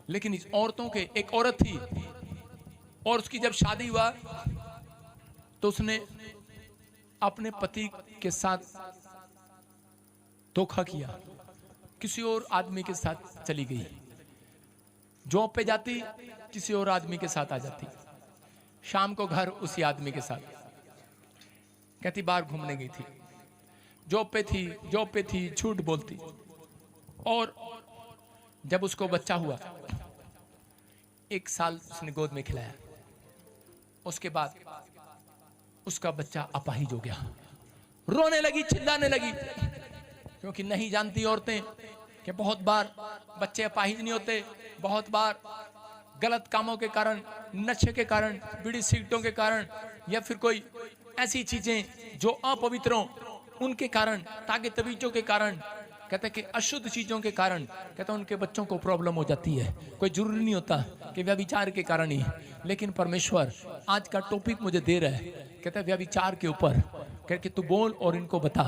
लेकिन इस औरतों के, एक औरत थी और उसकी जब शादी हुआ तो उसने अपने पति के साथ धोखा किया, किसी और आदमी के साथ चली गई, जॉब पे जाती किसी और आदमी के साथ आ जाती, शाम को घर उसी आदमी के साथ, कहती बाहर घूमने गई थी, जॉब पे थी, झूठ बोलती। और जब उसको बच्चा हुआ, 1 साल उसने गोद में खिलाया, उसके बाद उसका बच्चा अपाहिज हो गया, रोने लगी, चिल्लाने लगी, क्योंकि नहीं जानती औरतें कि बहुत बार बच्चे अपाहिज नहीं होते, बहुत बार गलत कामों के कारण, नशे के कारण, बीड़ी सिगरेटों के कारण, या फिर कोई ऐसी चीजें जो अपवित्र हों उनके कारण, ताकि तबीजों के कारण कहते हैं कि अशुद्ध चीजों के कारण कहते हैं उनके बच्चों को प्रॉब्लम हो जाती है। कोई जरूरी नहीं होता कि व्यभिचार के कारण ही, लेकिन परमेश्वर आज का टॉपिक मुझे दे रहा है, कहते हैं व्यभिचार के ऊपर। कह कि तू बोल और इनको बता।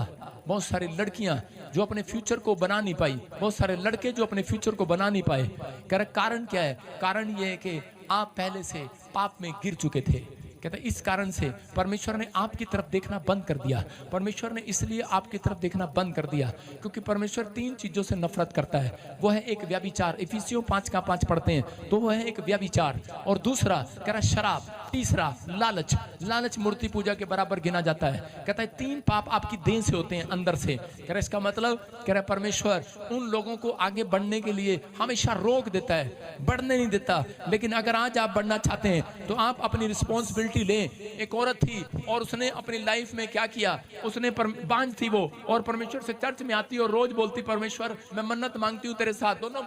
बहुत सारी लड़कियां जो अपने फ्यूचर को बना नहीं पाई, बहुत सारे लड़के जो अपने फ्यूचर को बना नहीं पाए, कह रहे कारण क्या है? कारण ये है कि आप पहले से पाप में गिर चुके थे। कहते इस कारण से परमेश्वर ने आपकी तरफ देखना बंद कर दिया। परमेश्वर ने इसलिए आपकी तरफ देखना बंद कर दिया क्योंकि परमेश्वर 3 चीजों से नफरत करता है। वो है एक व्यभिचार, इफिसियों 5:5 पढ़ते हैं तो वो है एक व्यभिचार, और दूसरा कह रहा शराब, तीसरा लालच। लालच मूर्ति पूजा के बराबर गिना जाता है। कहता है 3 पाप आपकी देह से होते हैं, अंदर से। कह रहा इसका मतलब कह रहा परमेश्वर उन लोगों को आगे बढ़ने के लिए हमेशा रोक देता है, बढ़ने नहीं देता। लेकिन अगर आज आप बढ़ना चाहते हैं तो आप अपनी रिस्पॉन्सिबिलिटी लें। एक औरत थी और उसने अपनी लाइफ में क्या किया, उसने बांझ थी वो, और परमेश्वर से चर्च में आती और रोज बोलती परमेश्वर मैं मन्नत मांगती हूँ तेरे साथ। दोनों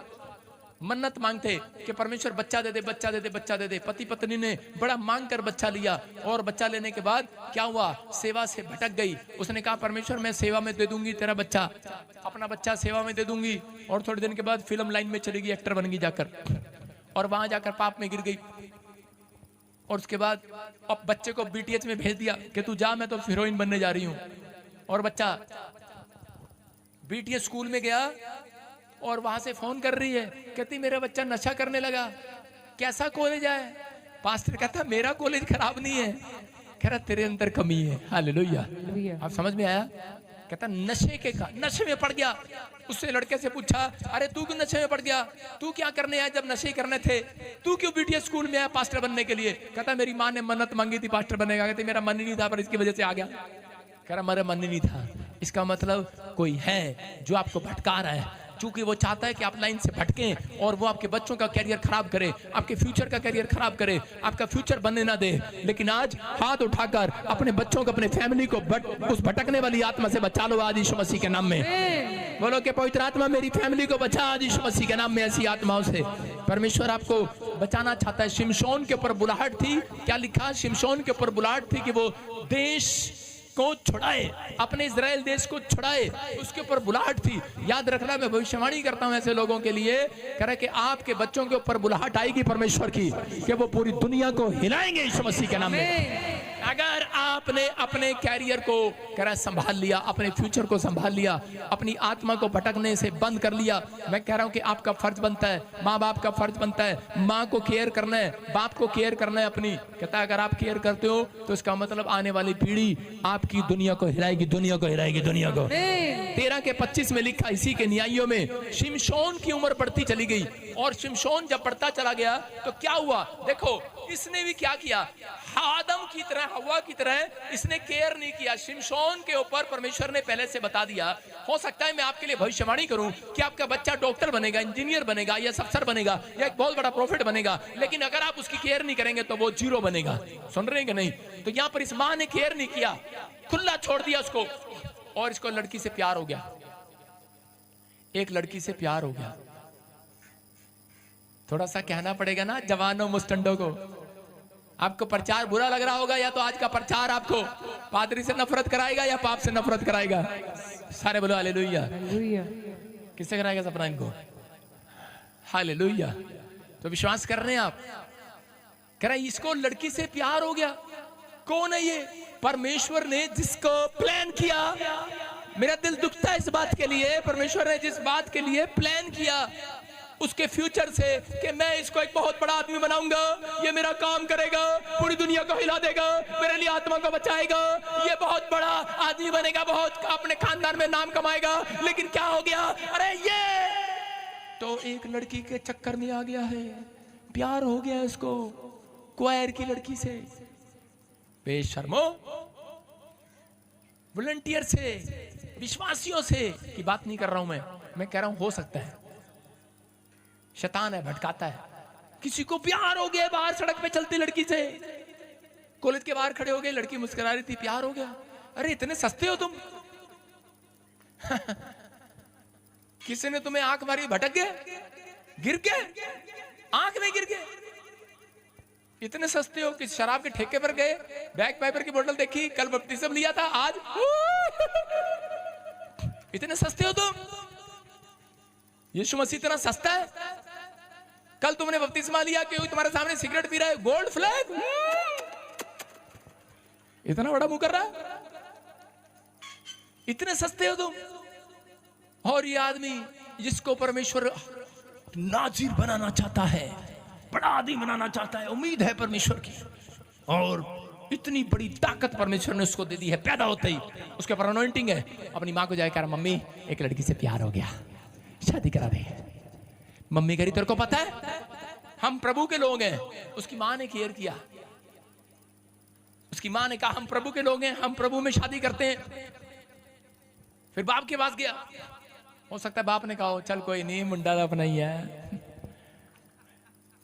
मन्नत मांगते कि परमेश्वर बच्चा दे दे, बच्चा दे दे, बच्चा दे दे। पति पत्नी ने बड़ा मांग कर बच्चा लिया, और बच्चा लेने के बाद क्या हुआ, सेवा से भटक गई। उसने कहा परमेश्वर मैं सेवा में दे दूंगी तेरा बच्चा, अपना बच्चा सेवा में दे दूंगी। और थोड़े दिन के बाद फिल्म लाइन में चली गई, एक्टर बन गई जाकर, और वहां जाकर पाप में गिर गई। और उसके बाद अब बच्चे को बीटीएच में भेज दिया कि तू जा, मैं तो हीरोइन बनने जा रही हूं। और बच्चा बीटीएच स्कूल में गया और वहां से फोन कर रही है, कहती मेरा बच्चा नशा करने लगा, कैसा कॉलेज है? पास्टर कहता मेरा कॉलेज खराब नहीं है, कह रहा तेरे अंदर कमी है। हालेलुया। आप समझ में आया? कहता नशे में पड़ गया। उससे लड़के से पूछा अरे तू क्यों नशे में पड़ गया, तू क्या करने आया जब नशे करने थे, तू क्यों बीटीएस स्कूल में आया पास्टर बनने के लिए? कहता मेरी माँ ने मन्नत मांगी थी पास्टर बनेगा। कहते मेरा मन ही नहीं था पर इसकी वजह से आ गया। कह रहा मेरा मन ही नहीं था। इसका मतलब कोई है जो आपको भटका रहा है, क्योंकि वो चाहता है कि आप लाइन से भटकें और वो आपके बच्चों का कैरियर खराब करे, आपके फ्यूचर का कैरियर खराब करे, आपका फ्यूचर बनने ना दे। लेकिन आज हाथ उठाकर अपने बच्चों को, अपने फैमिली को उस भटकने वाली आत्मा से बचा लो आज यीशु मसीह के नाम में। बोलो कि पवित्र आत्मा मेरी फैमिली को बचा आज यीशु मसीह के नाम में। ऐसी आत्माओं से परमेश्वर आपको बचाना चाहता है। शिमशोन के ऊपर बुलाहट थी, क्या लिखा? शिमशोन के ऊपर बुलाहट थी कि वो देश को छुड़ाए, अपने इजराइल देश को छुड़ाए, उसके ऊपर बुलाहट थी। याद रखना, मैं भविष्यवाणी करता हूं ऐसे लोगों के लिए, कह रहा कि आपके बच्चों के ऊपर बुलाहट आएगी परमेश्वर की कि वो पूरी दुनिया को हिलाएंगे यीशु मसीह के नाम में। अगर आपने अपने कैरियर को कह रहा संभाल लिया, अपने फ्यूचर को संभाल लिया, अपनी आत्मा को भटकने से बंद कर लिया, मैं कह रहा हूं कि आपका फर्ज बनता है, माँ बाप का फर्ज बनता है, माँ को केयर करना है, बाप को केयर करना है अपनी। कहता है अगर आप केयर करते हो तो इसका मतलब आने वाली पीढ़ी आपकी दुनिया को हिलाएगी, दुनिया को हिलाएगी, दुनिया को। 13:25 में लिखा इसी के न्यायों में, शिमशोन की उम्र बढ़ती चली गई, और शिमशोन जब बढ़ता चला गया तो क्या हुआ? देखो इसने भी क्या किया, आदम की तरह, हवा की तरह इसने केयर नहीं किया। शिमशोन के ऊपर परमेश्वर ने पहले से बता दिया। हो सकता है मैं आपके लिए भविष्यवाणी करूं कि आपका बच्चा डॉक्टर बनेगा, इंजीनियर बनेगा, या अफसर बनेगा, या एक बहुत बड़ा प्रॉफिट बनेगा, लेकिन अगर आप उसकी केयर नहीं करेंगे तो वो जीरो बनेगा। सुन रहे हैं कि नहीं? तो यहाँ पर इस माँ ने केयर नहीं किया, खुला छोड़ दिया उसको, और इसको लड़की से प्यार हो गया, एक लड़की से प्यार हो गया। थोड़ा सा कहना पड़ेगा ना जवानों मुस्टंडों को, आपको प्रचार बुरा लग रहा होगा, या तो आज का प्रचार आपको पादरी से नफरत कराएगा या पाप से नफरत कराएगा। सारे बोलो हालेलुया। किससे कराएगा सपना इनको? हालेलुया। तो विश्वास कर रहे हैं आप? कह रहा इसको लड़की से प्यार हो गया। कौन है ये? परमेश्वर ने जिसको प्लान किया। मेरा दिल दुखता है इस बात के लिए, परमेश्वर ने जिस बात के लिए प्लान किया उसके फ्यूचर से कि मैं इसको एक बहुत बड़ा आदमी बनाऊंगा, ये मेरा काम करेगा, पूरी दुनिया को हिला देगा, मेरे लिए आत्मा को बचाएगा, ये बहुत बड़ा आदमी बनेगा, बहुत अपने खानदान में नाम कमाएगा। लेकिन क्या हो गया? अरे ये तो एक लड़की के चक्कर में आ गया है, प्यार हो गया है इसको क्वायर की लड़की से। बेशर्मो, वॉलंटियर से, विश्वासियों से की बात नहीं कर रहा हूं मैं कह रहा हूं हो सकता है शैतान है, भटकाता है। किसी को प्यार हो गया बाहर सड़क पे चलती लड़की से, कॉलेज के बाहर खड़े हो गए, लड़की मुस्कुरा रही थी, प्यार हो गया। अरे इतने सस्ते हो तुम किसी ने तुम्हें आंख मारी, भटक गए, गिर गए, आंख में गिर गए। इतने सस्ते हो कि शराब के ठेके पर गए, बैक पाइपर की बोतल देखी, कल बपतिस्म लिया था, आज इतने सस्ते हो तुम। यीशु मसीह इतना सस्ता है? कल तुमने बपतिस्मा लिया कि तुम्हारे सामने सिगरेट पी रहा है, गोल्ड फ्लैग, इतना बड़ा मुंह कर रहा है, इतने सस्ते हो तुम। और ये आदमी जिसको परमेश्वर नाजिर बनाना चाहता है, बड़ा आदमी बनाना चाहता है, उम्मीद है परमेश्वर की, और इतनी बड़ी ताकत परमेश्वर ने उसको दे दी है, पैदा होते ही उसके ऊपर अनॉइंटिंग है। अपनी माँ को जाकर कह रहा, मम्मी एक लड़की से प्यार हो गया, शादी करा दे। मम्मी कह रही, तेरे को पता है हम प्रभु के लोग हैं। उसकी माँ ने केयर किया, उसकी माँ ने कहा हम प्रभु के लोग हैं, हम प्रभु में शादी करते हैं। फिर बाप के पास गया, हो सकता है बाप ने कहा चल कोई नहीं, मुंडा तो अपना ही है।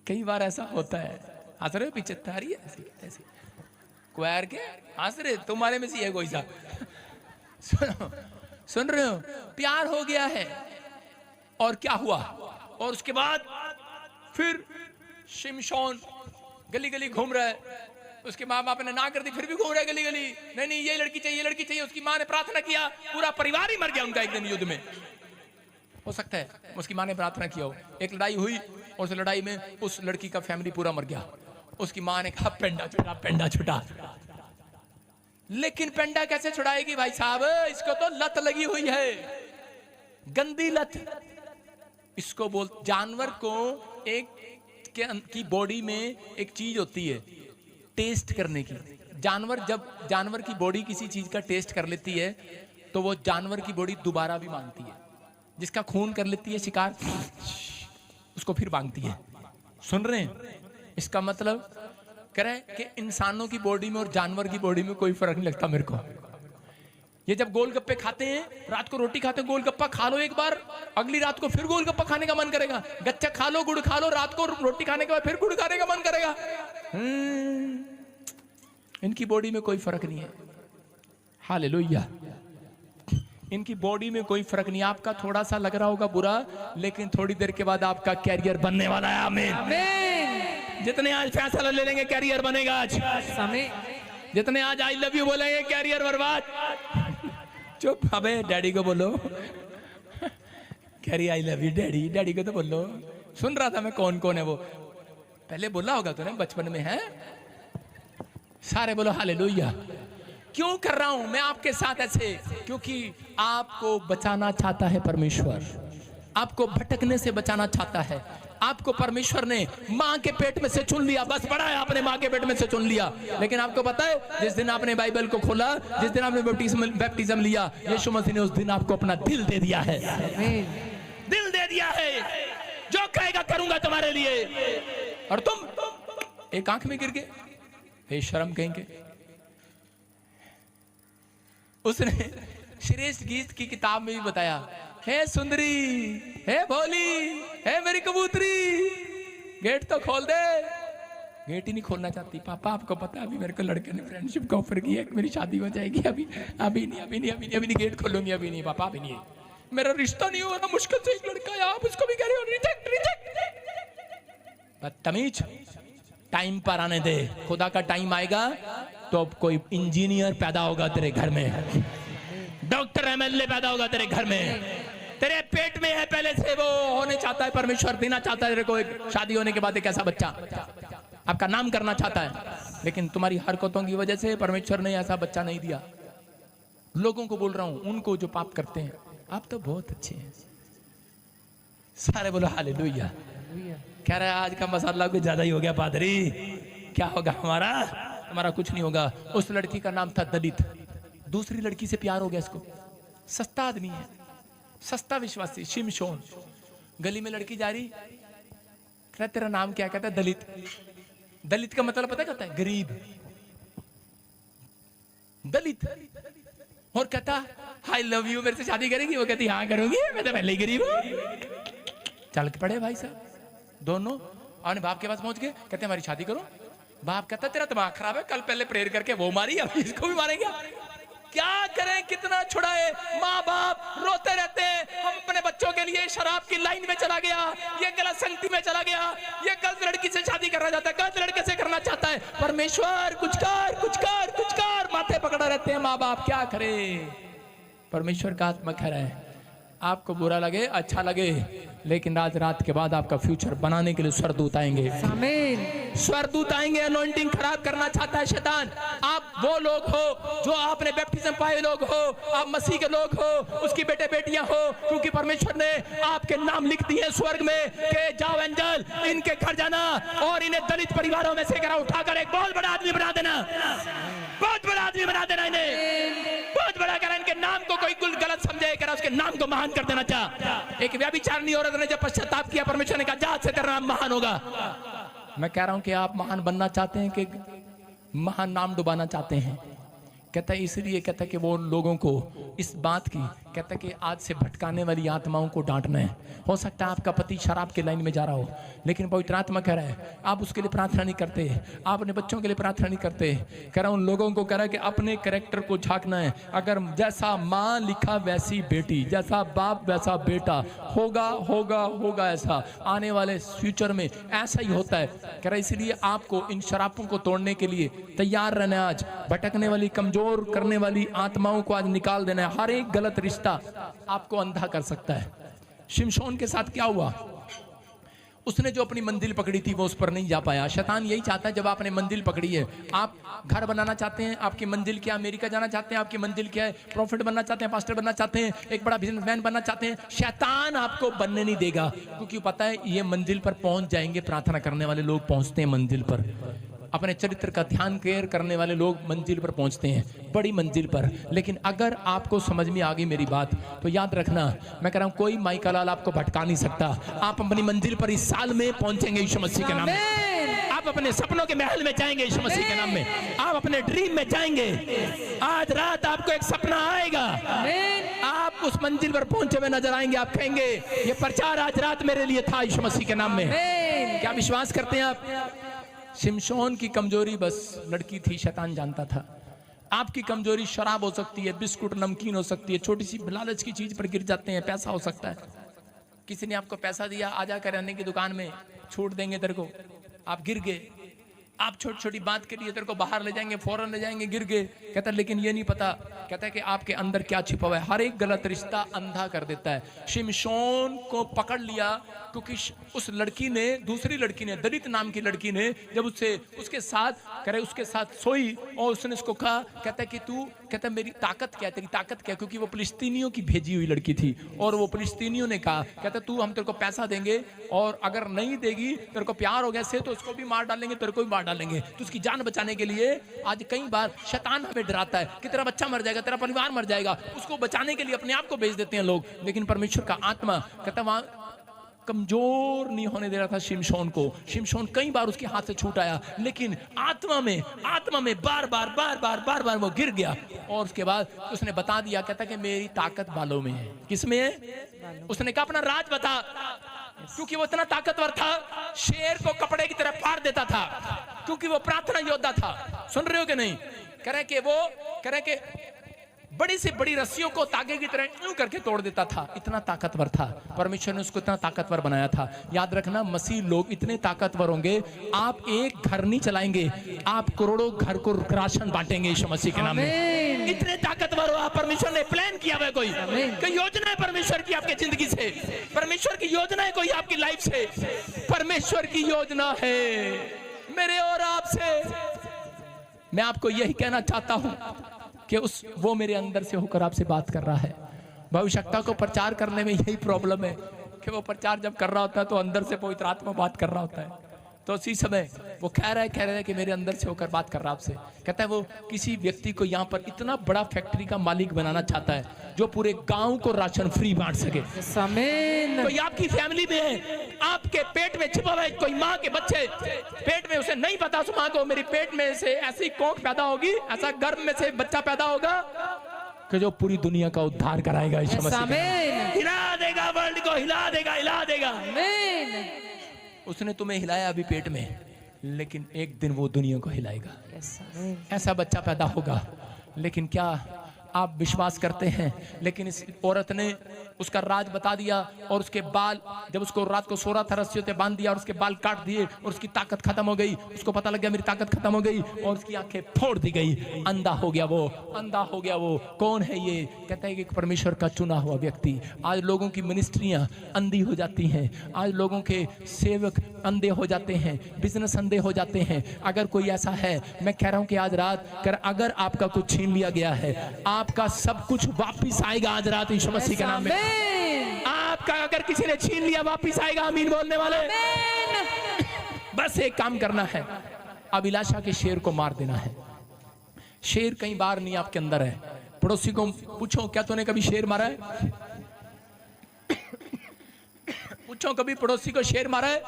कई बार ऐसा होता है। हंस रहे हो पीछे तारी है ऐसी ऐसी क्वायर के हंस रहे, तुम्हारे में से है कोई सा। सुन रहे हो, प्यार हो गया है और क्या हुआ, और उसके बाद फिर शिमशोन गली गली घूम रहा है। उसके माँ बाप ने ना कर दी, फिर भी घूम रहा है गली गली, नहीं नहीं ये लड़की चाहिए, ये लड़की चाहिए। उसकी माँ ने प्रार्थना किया, पूरा परिवार ही मर गया उनका एक दिन युद्ध में। हो सकता है उसकी माँ ने प्रार्थना किया हो, एक लड़ाई हुई और उस लड़ाई में उस लड़की का फैमिली पूरा मर गया। उसकी माँ ने कहा पेंडा छुटा, पेंडा छुटा। लेकिन पेंडा कैसे छुड़ाएगी भाई साहब, इसको तो लत लगी हुई है, गंदी लत। इसको बोल, जानवर को एक की बॉडी में एक चीज होती है टेस्ट करने की। जानवर जब जानवर की बॉडी किसी चीज का टेस्ट कर लेती है तो वो जानवर की बॉडी दोबारा भी मांगती है। जिसका खून कर लेती है शिकार, उसको फिर मांगती है। सुन रहे हैं? इसका मतलब कह रहे हैं कि इंसानों की बॉडी में और जानवर की बॉडी में कोई फर्क नहीं लगता मेरे को। ये जब गोलगप्पे खाते हैं, रात को रोटी खाते हैं, गोलगप्पा खा लो एक बार, अगली रात को फिर गोलगप्पा खाने का मन करेगा। गच्चा खा लो, गुड़ खा लो, रात को रोटी खाने के बाद फिर गुड़ खाने का मन करेगा। इनकी बॉडी में कोई फर्क नहीं है। हालेलुया। इनकी बॉडी में कोई फर्क नहीं। आपका थोड़ा सा लग रहा होगा बुरा, लेकिन थोड़ी देर के बाद आपका कैरियर बनने वाला है। आमीन आमीन। जितने आज फैसला ले लेंगे कैरियर बनेगा। आज समय जितने आज आई लव यू बोलेंगे कैरियर बर्बाद। चुप, अबे डैडी को बोलो, कह रही I love you daddy, daddy को तो बोलो। सुन रहा था मैं कौन कौन है वो, पहले बोला होगा तूने बचपन में, है? सारे बोलो हालेलुया। क्यों कर रहा हूं मैं आपके साथ ऐसे? क्योंकि आपको बचाना चाहता है परमेश्वर, आपको भटकने से बचाना चाहता है। आपको परमेश्वर ने मां के पेट में से चुन लिया, बस बड़ा है, आपने मां के पेट में से चुन लिया। लेकिन आपको पता है, जिस दिन आपने बाइबल को खोला, जिस दिन आपने बैप्टिज्म लिया, यीशु मसीह ने उस दिन आपको अपना दिल दे दिया है। दिल दे दिया है, जो कहेगा करूंगा तुम्हारे लिए। और तुम एक आंख में गिर गए, हे शर्म कहेंगे। उसने श्रेष्ठ गीत की किताब में भी बताया, हे सुंदरी, हे भोली, हे मेरी कबूतरी, गेट तो खोल दे। गेट ही नहीं खोलना चाहती। पापा आपको पता है, अभी मेरे को लड़के ने फ्रेंडशिप का ऑफर किया, मेरी शादी हो जाएगी, अभी अभी नहीं गेट खोलूंगी, अभी नहीं पापा, अभी नहीं, मेरा रिश्ता नहीं हो रहा, मुश्किल से एक लड़का है, आप उसको भी कह रहे हो रिजेक्ट रिजेक्ट। बदतमीज, टाइम पर आने दे। खुदा का टाइम आएगा तो अब कोई इंजीनियर पैदा होगा तेरे घर में, डॉक्टर एमएलए पैदा होगा तेरे घर में। तेरे पेट में है पहले से, वो होने चाहता है, परमेश्वर देना चाहता है तेरे को एक शादी होने के बाद एक ऐसा बच्चा, आपका नाम करना चाहता है। लेकिन तुम्हारी हरकतों की वजह से परमेश्वर ने ऐसा बच्चा नहीं दिया। लोगों को बोल रहा हूं, उनको जो पाप करते हैं, आप तो बहुत अच्छे हैं। सारे बोलो हालेलुया। कह रहा है आज का मसाला कुछ ज्यादा ही हो गया पादरी, क्या होगा हमारा? हमारा कुछ नहीं होगा। उस लड़की का नाम था दलित, दूसरी लड़की से प्यार हो गया इसको। सस्ता आदमी है, सस्ता विश्वासी, शिमशोन। गली में लड़की जा रही, कहता तेरा नाम क्या? कहता है दलित। दलित का मतलब पता क्या होता है? गरीब, दलित। और कहता आई लव यू, मेरे से शादी करेगी? वो कहती हाँ करूंगी, मैं तो पहले ही गरीब हूं। चल के पड़े भाई साहब दोनों, और बाप के पास पहुंच गए, कहते हमारी शादी करो। बाप कहता तेरा दिमाग खराब है, कल पहले प्रेयर करके वो मारी, अब इसको भी मारेंगे। क्या करें, कितना छुड़ाए। माँ बाप रोते रहते हैं, हम अपने बच्चों के लिए शराब की लाइन में चला गया, ये गलत संगति में चला गया, ये गलत लड़की से शादी करना चाहता है, गलत लड़के से करना चाहता है। परमेश्वर कुछ कर, कुछ कर, कुछ कर, माथे पकड़ा रहते हैं माँ बाप, क्या करे? परमेश्वर का आत्मा कह रहा है आपको बुरा लगे अच्छा लगे, लेकिन आज रात के बाद आपका फ्यूचर बनाने के लिए स्वर्गदूत आएंगे। आमीन। स्वर्गदूत आएंगे। अनॉइंटिंग खराब करना चाहता है शैतान। आप वो लोग हो जो आपने बैप्टिज्म पाए लोग हो, आप मसीह के लोग हो, उसकी बेटे बेटियां हो, क्योंकि परमेश्वर ने आपके नाम लिख दिए स्वर्ग में कि जाओ एंजल इनके घर जाना और इन्हें दलित परिवारों में से उठाकर एक बहुत बड़ा आदमी बना देना, बहुत बड़ा आदमी बना देना, इन्हें बहुत बड़ा कर, इनके नाम को कोई कुल गलत समझे कर उसके नाम को महान कर देना चाह। एक व्यभिचारिणी औरत ने जब पश्चाताप किया, परमेश्वर ने कहा जा से तेरा नाम महान होगा। मैं कह रहा हूं कि आप महान बनना चाहते हैं कि महान नाम डुबाना चाहते हैं? कहता है इसलिए, कहता है कि वो लोगों को इस बात की, कहता है कि आज से भटकाने वाली आत्माओं को डांटना है। हो सकता है आपका पति शराब के लाइन में जा रहा हो, लेकिन पवित्र आत्मा कह रहा है आप उसके लिए प्रार्थना नहीं करते, आप अपने बच्चों के लिए प्रार्थना नहीं करते। कह रहा हूं उन लोगों को कह रहा है कि अपने कैरेक्टर को झांकना है। अगर जैसा माँ लिखा वैसी बेटी, जैसा बाप वैसा बेटा, होगा होगा होगा, ऐसा आने वाले फ्यूचर में ऐसा ही होता है। कह रहा है इसलिए आपको इन शराबों को तोड़ने के लिए तैयार रहना है। आज भटकने वाली कमजोर करने वाली आत्माओं को आज निकाल देना है। हर एक गलत रिश्ता आपको अंधा कर सकता है। शिमशोन के साथ क्या हुआ? उसने जो अपनी मंजिल पकड़ी थी वो उस पर नहीं जा पाया। शैतान यही चाहता है, जब आपने मंजिल पकड़ी है, आप घर बनाना चाहते हैं, आपकी मंजिल क्या, अमेरिका जाना चाहते हैं, आपकी मंजिल क्या है, प्रॉफिट बनना चाहते हैं, पास्टर बनना चाहते हैं, एक बड़ा बिजनेसमैन बनना चाहते हैं, शैतान आपको बनने नहीं देगा, क्योंकि पता है ये मंजिल पर पहुंच जाएंगे। प्रार्थना करने वाले लोग पहुंचते हैं मंजिल पर, अपने चरित्र का ध्यान केयर करने वाले लोग मंजिल पर पहुंचते हैं, बड़ी मंजिल पर। लेकिन अगर आपको समझ में आ गई मेरी बात तो याद रखना, मैं कह रहा हूं कोई माइका लाल आपको भटका नहीं सकता। आप अपनी मंजिल पर इस साल में पहुंचेंगे यीशु मसीह के नाम में। आप अपने सपनों के महल में जाएंगे यीशु मसीह के नाम में। आप अपने ड्रीम में जाएंगे। आज रात आपको एक सपना आएगा, आप उस मंजिल पर पहुंचे हुए नजर आएंगे। आप कहेंगे ये प्रचार आज रात मेरे लिए था यीशु मसीह के नाम में। क्या विश्वास करते हैं आप? शिमशोन की कमजोरी बस लड़की थी, शैतान जानता था। आपकी कमजोरी शराब हो सकती है, बिस्कुट नमकीन हो सकती है, छोटी सी लालच की चीज पर गिर जाते हैं, पैसा हो सकता है। किसी ने आपको पैसा दिया, आजा किराने की दुकान में छूट देंगे तेरे को, आप गिर गए। आप छोटी छोटी बात के लिए तेरे को बाहर ले जाएंगे, फौरन ले जाएंगे, गिर गए। कहता है लेकिन ये नहीं पता, कहता है कि आपके अंदर क्या छिपा हुआ है। हर एक गलत रिश्ता अंधा कर देता है। शिमशोन को पकड़ लिया क्योंकि उस लड़की ने, दूसरी लड़की ने, दलित नाम की लड़की ने जब उसके साथ सोई और उसने उसको कहा, कहता है कि तू, कहता है मेरी ताकत क्या है, तेरी ताकत क्या है, क्योंकि वो फिलिस्तीनियों की भेजी हुई लड़की थी। और वो फिलिस्तीनियों ने कहा, कहता तू हम तेरे को पैसा देंगे और अगर नहीं देगी, तेरे को प्यार हो गया से तो उसको भी मार डालेंगे, तेरे को भी मार डालेंगे। तो उसकी जान बचाने के लिए आज कई बार शैतान हमें डराता है कि तेरा बच्चा मर जाएगा, तेरा परिवार मर जाएगा। उसको बचाने के लिए अपने आप को बेच देते हैं लोग। लेकिन परमेश्वर का आत्मा कहता वहां कमजोर नहीं होने दे रहा था शिमशोन को। शिमशोन कई बार उसके हाथ से छूट आया, लेकिन आत्मा में बार बार वो गिर गया। और उसके बाद उसने बता दिया, कहता कि मेरी ताकत बालों में है। किसमें है? उसने कहा अपना राज बता, क्योंकि वो इतना ताकतवर था, शेर को कपड़े की तरह फाड़ देता था, क्योंकि वो प्रार्थना योद्धा था। सुन रहे हो कि नहीं? कह रहे कि बड़ी से बड़ी रस्सियों को तागे की तरह यूं करके तोड़ देता था, इतना ताकतवर था। परमेश्वर ने उसको इतना ताकतवर बनाया था। याद रखना, मसीह लोग इतने ताकतवर होंगे, आप एक घर नहीं चलाएंगे, आप करोड़ों घर को राशन बांटेंगे यीशु मसीह के नाम में। इतने ताकतवर हो आप। परमेश्वर ने प्लान किया हुआ है, कोई योजना है परमेश्वर की आपकी जिंदगी से। परमेश्वर की योजना है कोई आपकी लाइफ से। परमेश्वर की योजना है मेरे और आपसे। मैं आपको यही कहना चाहता हूं कि वो मेरे अंदर से होकर आपसे बात कर रहा है। भविष्यता को प्रचार करने में यही प्रॉब्लम है कि वो प्रचार जब कर रहा होता है तो अंदर से पवित्र आत्मा बात कर रहा होता है। तो उसी समय वो कह रहा है कि मेरे अंदर से होकर बात कर रहा आपसे। कहता है वो किसी व्यक्ति को यहाँ पर इतना बड़ा फैक्ट्री का मालिक बनाना चाहता है जो पूरे गांव को राशन फ्री बांट सके। कोई आपकी फैमिली में है, आपके पेट में छिपा हुआ है कोई माँ के बच्चे, पेट में उसे नहीं पता, उस माँ को मेरी पेट में से ऐसी कोख पैदा होगी, ऐसा गर्भ में से बच्चा पैदा होगा कि जो पूरी दुनिया का उद्धार कराएगा। हिला देगा, वर्ल्ड को हिला देगा। उसने तुम्हें हिलाया अभी पेट में, लेकिन एक दिन वो दुनिया को हिलाएगा। ऐसा बच्चा पैदा होगा। लेकिन क्या आप विश्वास करते हैं, लेकिन इस औरत ने उसका राज बता दिया और उसके बाल, जब उसको रात को सो रहा था रस्सियों से बांध दिया और उसके बाल काट दिए और उसकी ताकत खत्म हो गई। उसको पता लग गया मेरी ताकत खत्म हो गई और उसकी आंखें फोड़ दी गई। अंधा हो गया वो, अंधा हो गया वो। कौन है ये? कहता है कि परमेश्वर का चुना हुआ व्यक्ति। आज लोगों की मिनिस्ट्रियां अंधी हो जाती हैं, आज लोगों के सेवक अंधे हो जाते हैं, बिजनेस अंधे हो जाते हैं। अगर कोई ऐसा है, मैं कह रहा हूं कि आज रात अगर आपका कुछ छीन लिया गया है, आपका सब कुछ वापिस आएगा आज रात यीशु मसीह के नाम में। आपका अगर किसी ने छीन लिया वापिस आएगा। आमीन बोलने वाले। बस एक काम करना है, अभिलाषा के शेर को मार देना है। शेर कई बार नहीं आपके अंदर है। पड़ोसी को पूछो, क्या तूने कभी शेर मारा है? पूछो, कभी पड़ोसी को शेर मारा है?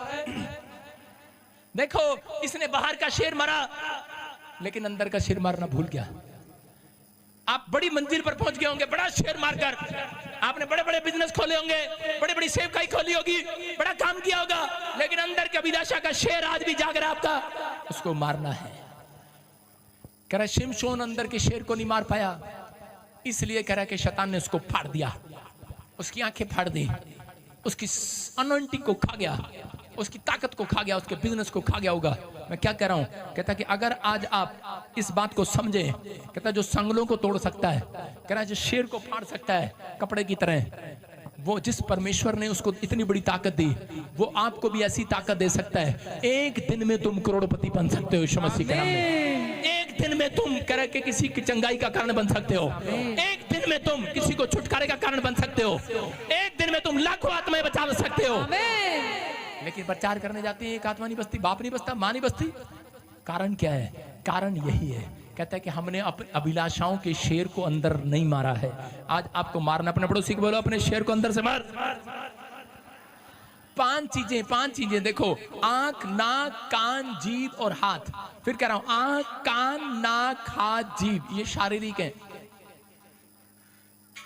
देखो, इसने बाहर का शेर मारा लेकिन अंदर का शेर मारना भूल गया। आप बड़ी मंजिल पर पहुंच गए होंगे बड़ा शेर मारकर, आपने बड़े बड़े बिजनेस खोले होंगे, बड़ी बड़ी सेवकाई खोली होगी, बड़ा काम किया होगा, लेकिन अंदर के अभिलाषा का शेर आज भी जाग रहा है आपका, उसको मारना है। कह रहा शिमशोन अंदर के शेर को नहीं मार पाया, इसलिए कह रहा कि शैतान ने उसको फाड़ दिया, उसकी आंखें फाड़ दी, उसकी अनॉइंटिंग को खा गया, उसकी ताकत को खा गया, उसके बिजनेस को खा गया होगा। मैं क्या कह रहा हूं? कहता कि अगर आज आप इस बात को समझे, कहता जो संगलों को तोड़ सकता है, कह रहा जो शेर को फाड़ सकता है कपड़े की तरह, वो जिस परमेश्वर ने उसको इतनी बड़ी ताकत दी, वो आपको भी ऐसी ताकत दे सकता है। एक दिन में तुम करोड़पति बन सकते हो यीशु मसीह के नाम में। एक दिन में तुम कह के किसी की चंगाई का कारण बन सकते हो। एक दिन में तुम किसी को छुटकारे का कारण बन सकते हो। एक दिन में तुम लाखों आत्माएं बचा सकते हो। लेकिन प्रचार करने जाते हैं, एक आत्मा नहीं बचती, बाप नहीं बचता, मां नहीं बचती। कारण क्या है? कारण यही है, कहता है कि हमने अपने अभिलाषाओं के शेर को अंदर नहीं मारा है। आज आपको मारना। अपने पड़ोसी को बोलो अपने शेर को अंदर से मार। पांच चीजें देखो, आंख, नाक, कान, जीभ और हाथ। फिर कह रहा हूं, आंख, कान, नाक, हाथ, जीभ, ये शारीरिक है।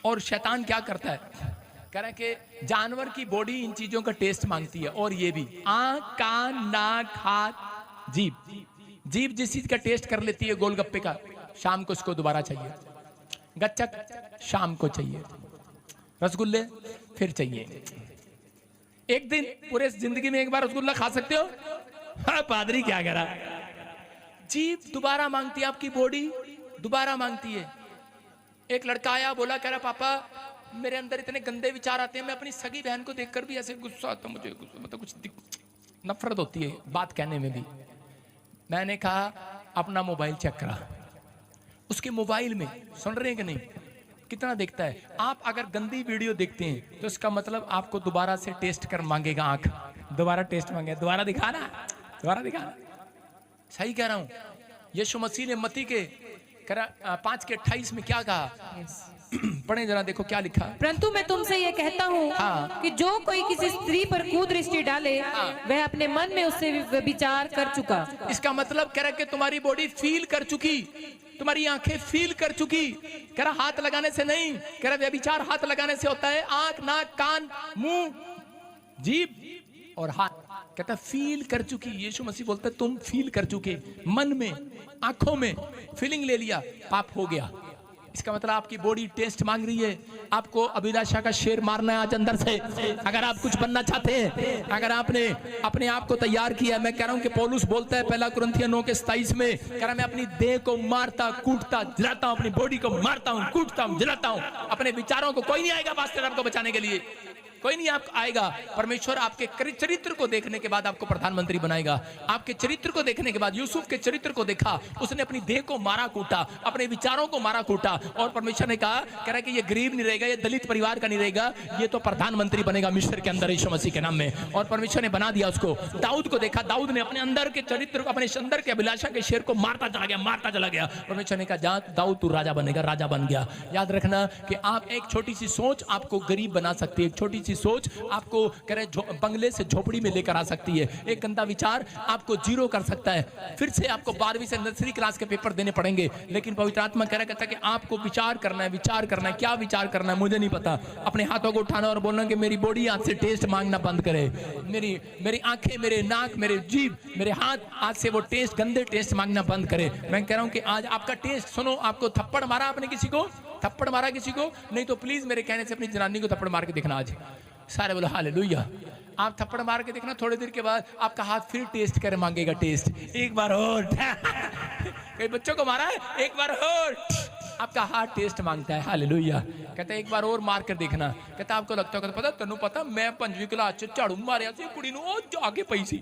और शैतान क्या करता है? कह रहा है कि जानवर की बॉडी इन चीजों का टेस्ट मांगती है, और ये भी आंख, कान, नाक, हाथ, जीभ। जीभ जिस चीज का टेस्ट कर लेती है, गोलगप्पे का, शाम को उसको दोबारा चाहिए। गच्चक शाम को चाहिए, रसगुल्ले फिर चाहिए। एक दिन पूरे जिंदगी में एक बार रसगुल्ला खा सकते हो? हाँ, पादरी क्या कह रहा? जीभ दोबारा मांगती है, आपकी बॉडी दोबारा मांगती है। एक लड़का आया, बोला, कह रहा पापा मेरे अंदर इतने गंदे विचार आते हैं, मैं अपनी सगी बहन को देखकर भी ऐसे गुस्सा आता, मुझे मतलब कुछ नफरत होती है बात कहने में भी। मैंने कहा अपना मोबाइल चेक करा, उसके मोबाइल में, सुन रहे हैं कि नहीं, कितना देखता है। आप अगर गंदी वीडियो देखते हैं तो इसका मतलब आपको दोबारा से टेस्ट कर मांगेगा, आंख दोबारा टेस्ट मांगेगा, दोबारा दिखाना, दोबारा दिखाना। सही कह रहा हूं। यीशु मसीह ने मत्ती के 5:28 में क्या कहा? पढ़े जरा, देखो क्या लिखा। परंतु मैं तुमसे ये कहता हूँ कि जो कोई किसी स्त्री पर कुदृष्टि डाले, वह अपने मन में उससे विचार कर चुका। इसका मतलब कह रहा कि तुम्हारी बॉडी फील कर चुकी, तुम्हारी आंखें फील कर चुकी। कह रहा हाथ लगाने से नहीं, कह रहा व्यभिचार हाथ लगाने से होता है। आंख, नाक, कान, मुंह, जीभ और हाथ, कहता फील कर चुकी। यीशु मसीह बोलता तुम फील कर चुके, मन में, आंखों में फीलिंग ले लिया, पाप हो गया। इसका मतलब आपकी बॉडी टेस्ट मांग रही है। आपको अभिलाषा का शेर मारना है आज अंदर से। अगर आप कुछ बनना चाहते हैं, अगर आपने अपने आप को तैयार किया, मैं कह रहा हूं कि पौलुस बोलता है 1 कुरिन्थियों 9:27 में, कह रहा मैं अपनी देह को मारता, कूटता, जलाता हूं, अपनी बॉडी को मारता हूं, कूटता हूं, जलाता हूं। अपने विचारों को कोई नहीं आएगा पास्टर आपको बचाने के लिए, कोई नहीं आप आएगा। परमेश्वर आपके चरित्र को देखने के बाद आपको प्रधानमंत्री बनाएगा। आपके चरित्र को देखने के बाद, यूसुफ के चरित्र को देखा, उसने अपनी देह को मारा कूटा, अपने विचारों को मारा कूटा, और परमेश्वर ने कहा, कह रहा कि ये गरीब नहीं रहेगा, ये दलित परिवार का नहीं रहेगा, ये तो प्रधानमंत्री बनेगा मिस्र के अंदर यीशु मसीह के नाम में। और परमेश्वर ने बना दिया उसको। दाऊद को देखा, दाऊद ने अपने अंदर के चरित्र को, अपने अंदर के अभिलाषा के शेर को मारता चला गया, मारता चला गया। परमेश्वर ने कहा जा दाऊद तू राजा बनेगा, राजा बन गया। याद रखना कि आप एक छोटी सी सोच आपको गरीब बना सकती है, एक छोटी सी सोच आपको कह रहे बंगले से झोपड़ी में लेकर आ सकती है। एक गंदा विचार आपको जीरो कर सकता है। फिर से आपको 12वीं से नर्सरी क्लास के पेपर देने पड़ेंगे। लेकिन पवित्र आत्मा कह रहा कहता है कि आपको विचार करना है, विचार करना है। क्या विचार करना है मुझे नहीं पता। अपने हाथों को उठाना और बोलना कि मेरी बॉडी आज से टेस्ट मांगना बंद करे, मेरी आंखें, मेरे नाक, मेरे जीभ, मेरे हाथ आज से वो टेस्ट, गंदे टेस्ट मांगना बंद करे। मैं कह रहा हूं कि आज आपका टेस्ट सुनो, आपको थप्पड़ मारा आपने किसी को, थप्पड़ मारा किसी को? नहीं तो प्लीज मेरे कहने से अपनी जनानी को थप्पड़ मार के देखना आज। सारे बोलो हालेलुया। आप थप्पड़ मार के देखना, थोड़ी देर के बाद आपका हाथ फिर टेस्ट कर मांगेगा, टेस्ट एक बार और। कई बच्चों को मारा है, एक बार और आपका हाथ टेस्ट मांगता है। हालेलुया। कहता है एक बार और मार कर देखना। कहता आपको लगता है पता तेनू पता मैं 5वीं क्लास झाड़ू मारिया सी कुड़ी नूं आगे पई सी।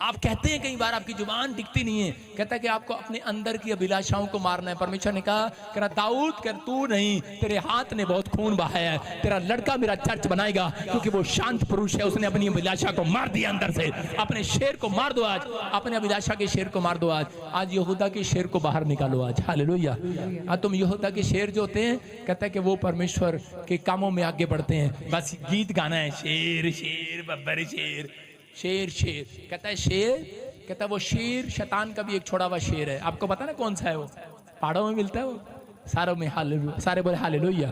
आप कहते हैं कई बार आपकी जुबान टिकती नहीं है। कहता है कि आपको अपने अंदर की अभिलाषाओं को मारना है। परमेश्वर ने कहा कह दाऊद कर तू नहीं, तेरे हाथ ने बहुत खून बहाया है, तेरा लड़का मेरा चर्च बनाएगा क्योंकि वो शांत पुरुष है, उसने अपनी अभिलाषा को मार दिया अंदर से। अपने शेर को मार दो आज, अपने अभिलाषा के शेर को मार दो आज। आज यहूदा के शेर को बाहर निकालो आज। हालेलुया। आज तुम यहूदा के शेर जो होते हैं, कहता है कि वो परमेश्वर के कामों में आगे बढ़ते हैं। बस गीत गाना है, शेर शेर बब्बर शेर, शेर शेर। कहता है शेर, कहता है वो शेर शैतान का भी एक छोड़ा हुआ शेर है। आपको पता ना कौन सा है वो? पहाड़ों में मिलता है वो, सारों में हालेलुया। सारे बोले हालेलुया।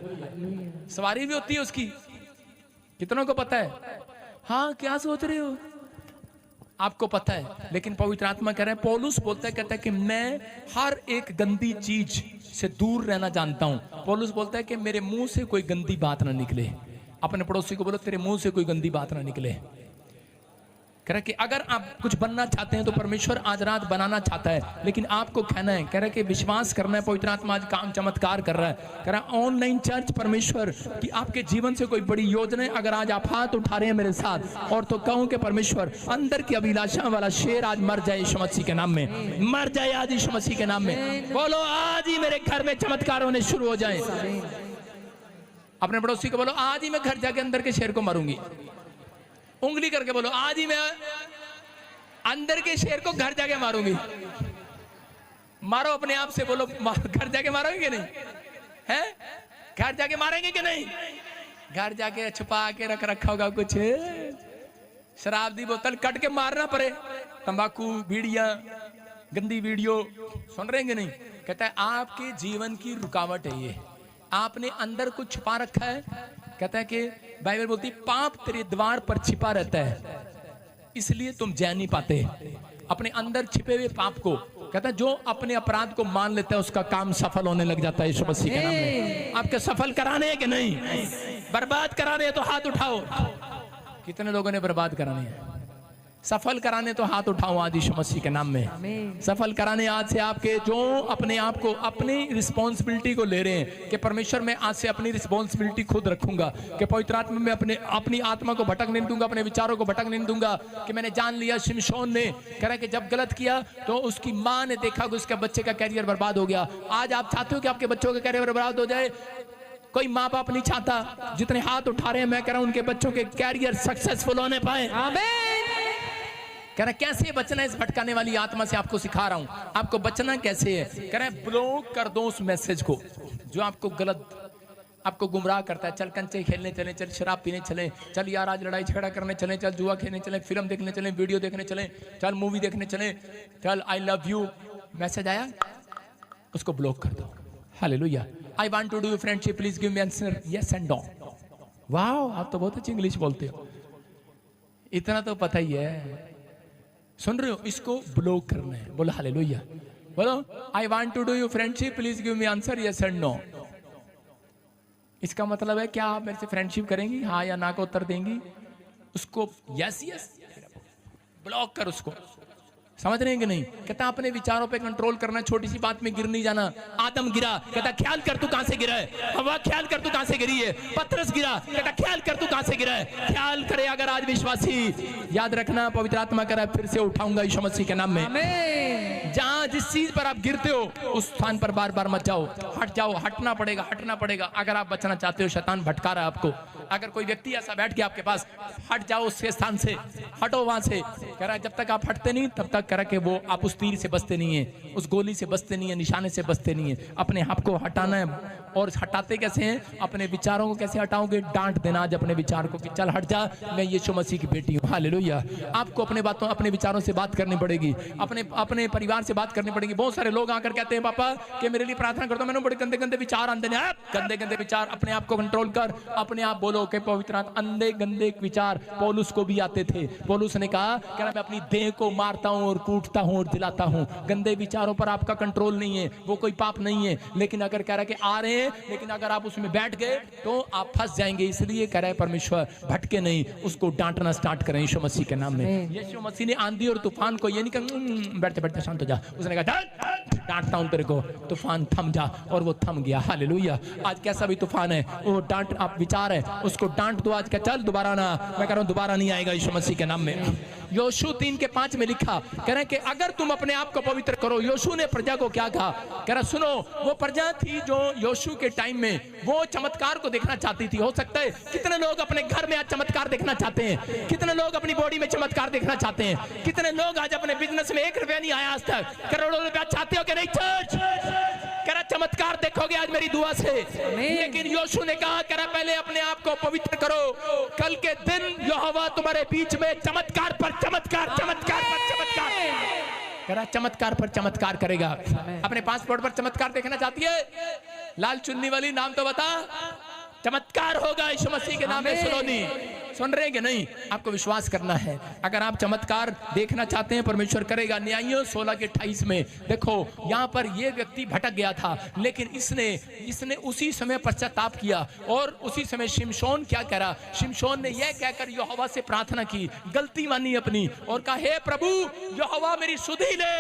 सवारी भी होती है उसकी, कितनों को पता है? हाँ, क्या सोच रहे हो? आपको पता है, लेकिन पवित्र आत्मा कह रहे हैं, पौलुस बोलता है, कहता है कि मैं हर एक गंदी चीज से दूर रहना जानता हूं। पौलुस बोलता है कि मेरे मुंह से कोई गंदी बात ना निकले। अपने पड़ोसी को बोलो तेरे मुंह से कोई गंदी बात ना निकले। कह रहा कि अगर आप कुछ बनना चाहते हैं तो परमेश्वर आज रात बनाना चाहता है, लेकिन आपको कहना है, कह रहा कि विश्वास करना है। पवित्र आत्मा आज काम चमत्कार कर रहा है। कह रहा ऑनलाइन चर्च परमेश्वर की आपके जीवन से कोई बड़ी योजना है। अगर आज आप हाथ उठा रहे हैं मेरे साथ, और तो कहूं कि परमेश्वर अंदर की अभिलाषा वाला शेर आज मर जाए यीशु मसीह के नाम में, मर जाए आज यीशु मसीह के नाम में। बोलो आज ही मेरे घर में चमत्कार होने शुरू हो जाए। अपने पड़ोसी को बोलो आज ही मैं घर जाके अंदर के शेर को मारूंगी। उंगली करके बोलो आज ही मैं अंदर के शेर को घर जाके मारूंगी। मारो अपने आप से, बोलो घर जाके मारोगे कि नहीं? हैं? घर जाके मारेंगे कि नहीं? घर जाके छुपा के रखा होगा कुछ, शराब दी बोतल कट के मारना पड़े, तंबाकू बीड़ियां गंदी वीडियो सुन रहे हैं कि नहीं? कहता है आपके जीवन की रुकावट है ये, आपने अंदर कुछ छुपा रखा है। कहता है कि बाइबल बोलती है पाप तेरे द्वार पर छिपा रहता है, इसलिए तुम जान नहीं पाते अपने अंदर छिपे हुए पाप को। कहता है जो अपने अपराध को मान लेता है उसका काम सफल होने लग जाता है यीशु मसीह के नाम में। आपके सफल कराने हैं कि नहीं? बर्बाद कराने हैं तो हाथ उठाओ। कितने लोगों ने बर्बाद कराने हैं? सफल कराने तो हाथ उठाओ आज यीशु मसीह के नाम में। सफल कराने आज से आपके जो अपने आप को अपनी रिस्पॉन्सिबिलिटी को ले रहे हैं कि परमेश्वर मैं आज से अपनी रिस्पॉन्सिबिलिटी खुद रखूंगा, कि पवित्र आत्मा में अपनी आत्मा को भटकने नहीं दूंगा, अपने विचारों को भटकने नहीं दूंगा। कि मैंने जान लिया शिमशोन ने कह रहा कि जब गलत किया तो उसकी माँ ने देखा कि उसके बच्चे का कैरियर बर्बाद हो गया। आज आप चाहते हो कि आपके बच्चों का कैरियर बर्बाद हो जाए? कोई माँ बाप नहीं चाहता। जितने हाथ उठा रहे हैं मैं कह रहा हूं उनके बच्चों के कैरियर सक्सेसफुल होने पाए। कह रहा कैसे बचना है इस भटकाने वाली आत्मा से, आपको सिखा रहा हूं। आपको बचना कैसे है? कह रहा है ब्लॉक कर दो उस मैसेज को जो आपको गलत, आपको गुमराह करता है। चल कंचे खेलने चले, चल शराब पीने चले, चल यार आज लड़ाई झगड़ा करने चले, चल जुआ खेलने चले, फिल्म देखने चले, वीडियो देखने चले, चल मूवी देखने चले, चल आई लव यू मैसेज आया, उसको ब्लॉक कर दो। Hallelujah. I want to do friendship, please give me answer yes and no. वाह, आप तो बहुत अच्छी इंग्लिश बोलते हो, इतना तो पता ही है। सुन रहे हो? इसको ब्लॉक करना है। बोलो हालेलुया। बोलो I want to do you friendship, please give me answer yes and no. इसका मतलब है क्या आप मेरे से फ्रेंडशिप करेंगी, हाँ या ना का उत्तर देंगी? उसको यस यस ब्लॉक कर उसको। समझ रहे हैं कि नहीं? कहता अपने विचारों पे कंट्रोल करना, छोटी सी बात में गिर नहीं जाना। आदम गिरा, कहता ख्याल कर तू कहां से गिरा है। हवा ख्याल कर तू कहां से गिरी है। पतरस गिरा, कहता ख्याल कर तू कहां से गिरा है। ख्याल करे अगर आज विश्वासी, याद रखना पवित्र आत्मा कह रहा है फिर से उठाऊंगा यीशु मसीह के नाम में। जहां जिस चीज पर आप गिरते हो उस स्थान पर बार बार मत जाओ, हट जाओ। हटना पड़ेगा, हटना पड़ेगा अगर आप बचना चाहते हो। शैतान भटका रहा है आपको। अगर कोई व्यक्ति ऐसा बैठ गया आपके पास, हट जाओ उसके स्थान से, हटो वहां से। कह रहा है जब तक आप हटते नहीं तब तक कह रहा कि वो आप उस तीर से बचते नहीं है, उस गोली से बचते नहीं है, निशाने से बचते नहीं है। अपने आप को हटाना है। और हटाते कैसे हैं? अपने विचारों को कैसे हटाओगे? डांट देना आज अपने विचार को कि चल हट जा, मैं यीशु मसीह की बेटी हूँ। हालेलुया। आपको अपने बातों, अपने विचारों से बात करनी पड़ेगी, अपने परिवार से बात करनी पड़ेगी। बहुत सारे लोग आकर कहते हैं पापा कि मेरे लिए प्रार्थना कर दो, मैंने बड़े गंदे गंदे विचार आते हैं। गंदे गंदे विचार, अपने आप को कंट्रोल कर, अपने आप बोलो बोलो कि पवित्र आत्मा, अंधे गंदे विचार पौलुस को भी आते थे। पौलुस ने कहा कि मैं अपनी देह को मारता हूं और कूटता हूं और दिलाता हूं। गंदे विचारों पर आपका कंट्रोल नहीं है, वो कोई पाप नहीं है, लेकिन अगर कह रहा है कि आ रहे हैं, लेकिन अगर आप उसमें बैठ गए तो आप फंस जाएंगे। इसलिए कह रहा है परमेश्वर भटके नहीं, उसको डांटना स्टार्ट करें यीशु मसीह के नाम में। यीशु मसीह ने आंधी और तूफान को ये नहीं कहा बैठते बैठते शांत हो जा, उसने कहा डांटता हूं तेरे को, तूफान थम जा, और वो थम गया। हालेलुया। आज कैसा भी तूफान है, वो डांट आप विचार है, उसको डांट दो आज का, चल दोबारा ना, मैं कह रहा हूं दोबारा नहीं आएगा यीशु मसीह के नाम में। योशू 3:5 में लिखा, कह रहे कि अगर तुम अपने आप को पवित्र करो। योशू ने प्रजा को क्या कहा, कह रहा सुनो, वो प्रजा थी जो योशू के टाइम में वो चमत्कार को देखना चाहती थी। हो सकता है कितने लोग अपने घर में आज चमत्कार देखना चाहते हैं, कितने लोग अपनी बॉडी में चमत्कार देखना चाहते हैं, कितने लोग आज अपने बिजनेस में 1 रुपया नहीं आया आज तक, करोड़ों रुपया चाहते हो कि नहीं चर्च? कह रहा चमत्कार देखोगे आज मेरी दुआ से। लेकिन योशू ने कहा, कह रहा पहले अपने आप को पवित्र करो, कल के दिन यहोवा तुम्हारे बीच में चमत्कार पर चमत्कार, चमत्कार पर चमत्कार, कह रहा चमत्कार पर चमत्कार करेगा। अपने पासपोर्ट पर चमत्कार देखना चाहती है? लाल चुन्नी वाली, नाम तो बता। चमत्कार होगा यीशु मसीह के नाम में। सुनो नहीं, सुन रहे कि नहीं? आपको विश्वास करना है। अगर आप चमत्कार देखना चाहते हैं, परमेश्वर करेगा। न्यायियों 16:28 में देखो, यहाँ पर ये व्यक्ति भटक गया था, लेकिन इसने उसी समय पश्चाताप किया। और उसी समय शिमशोन क्या करा, शिमशोन ने यह कहकर यहोवा से प्रार्थना की, गलती मानी अपनी, और कहा हे प्रभु यहोवा मेरी सुधि ले,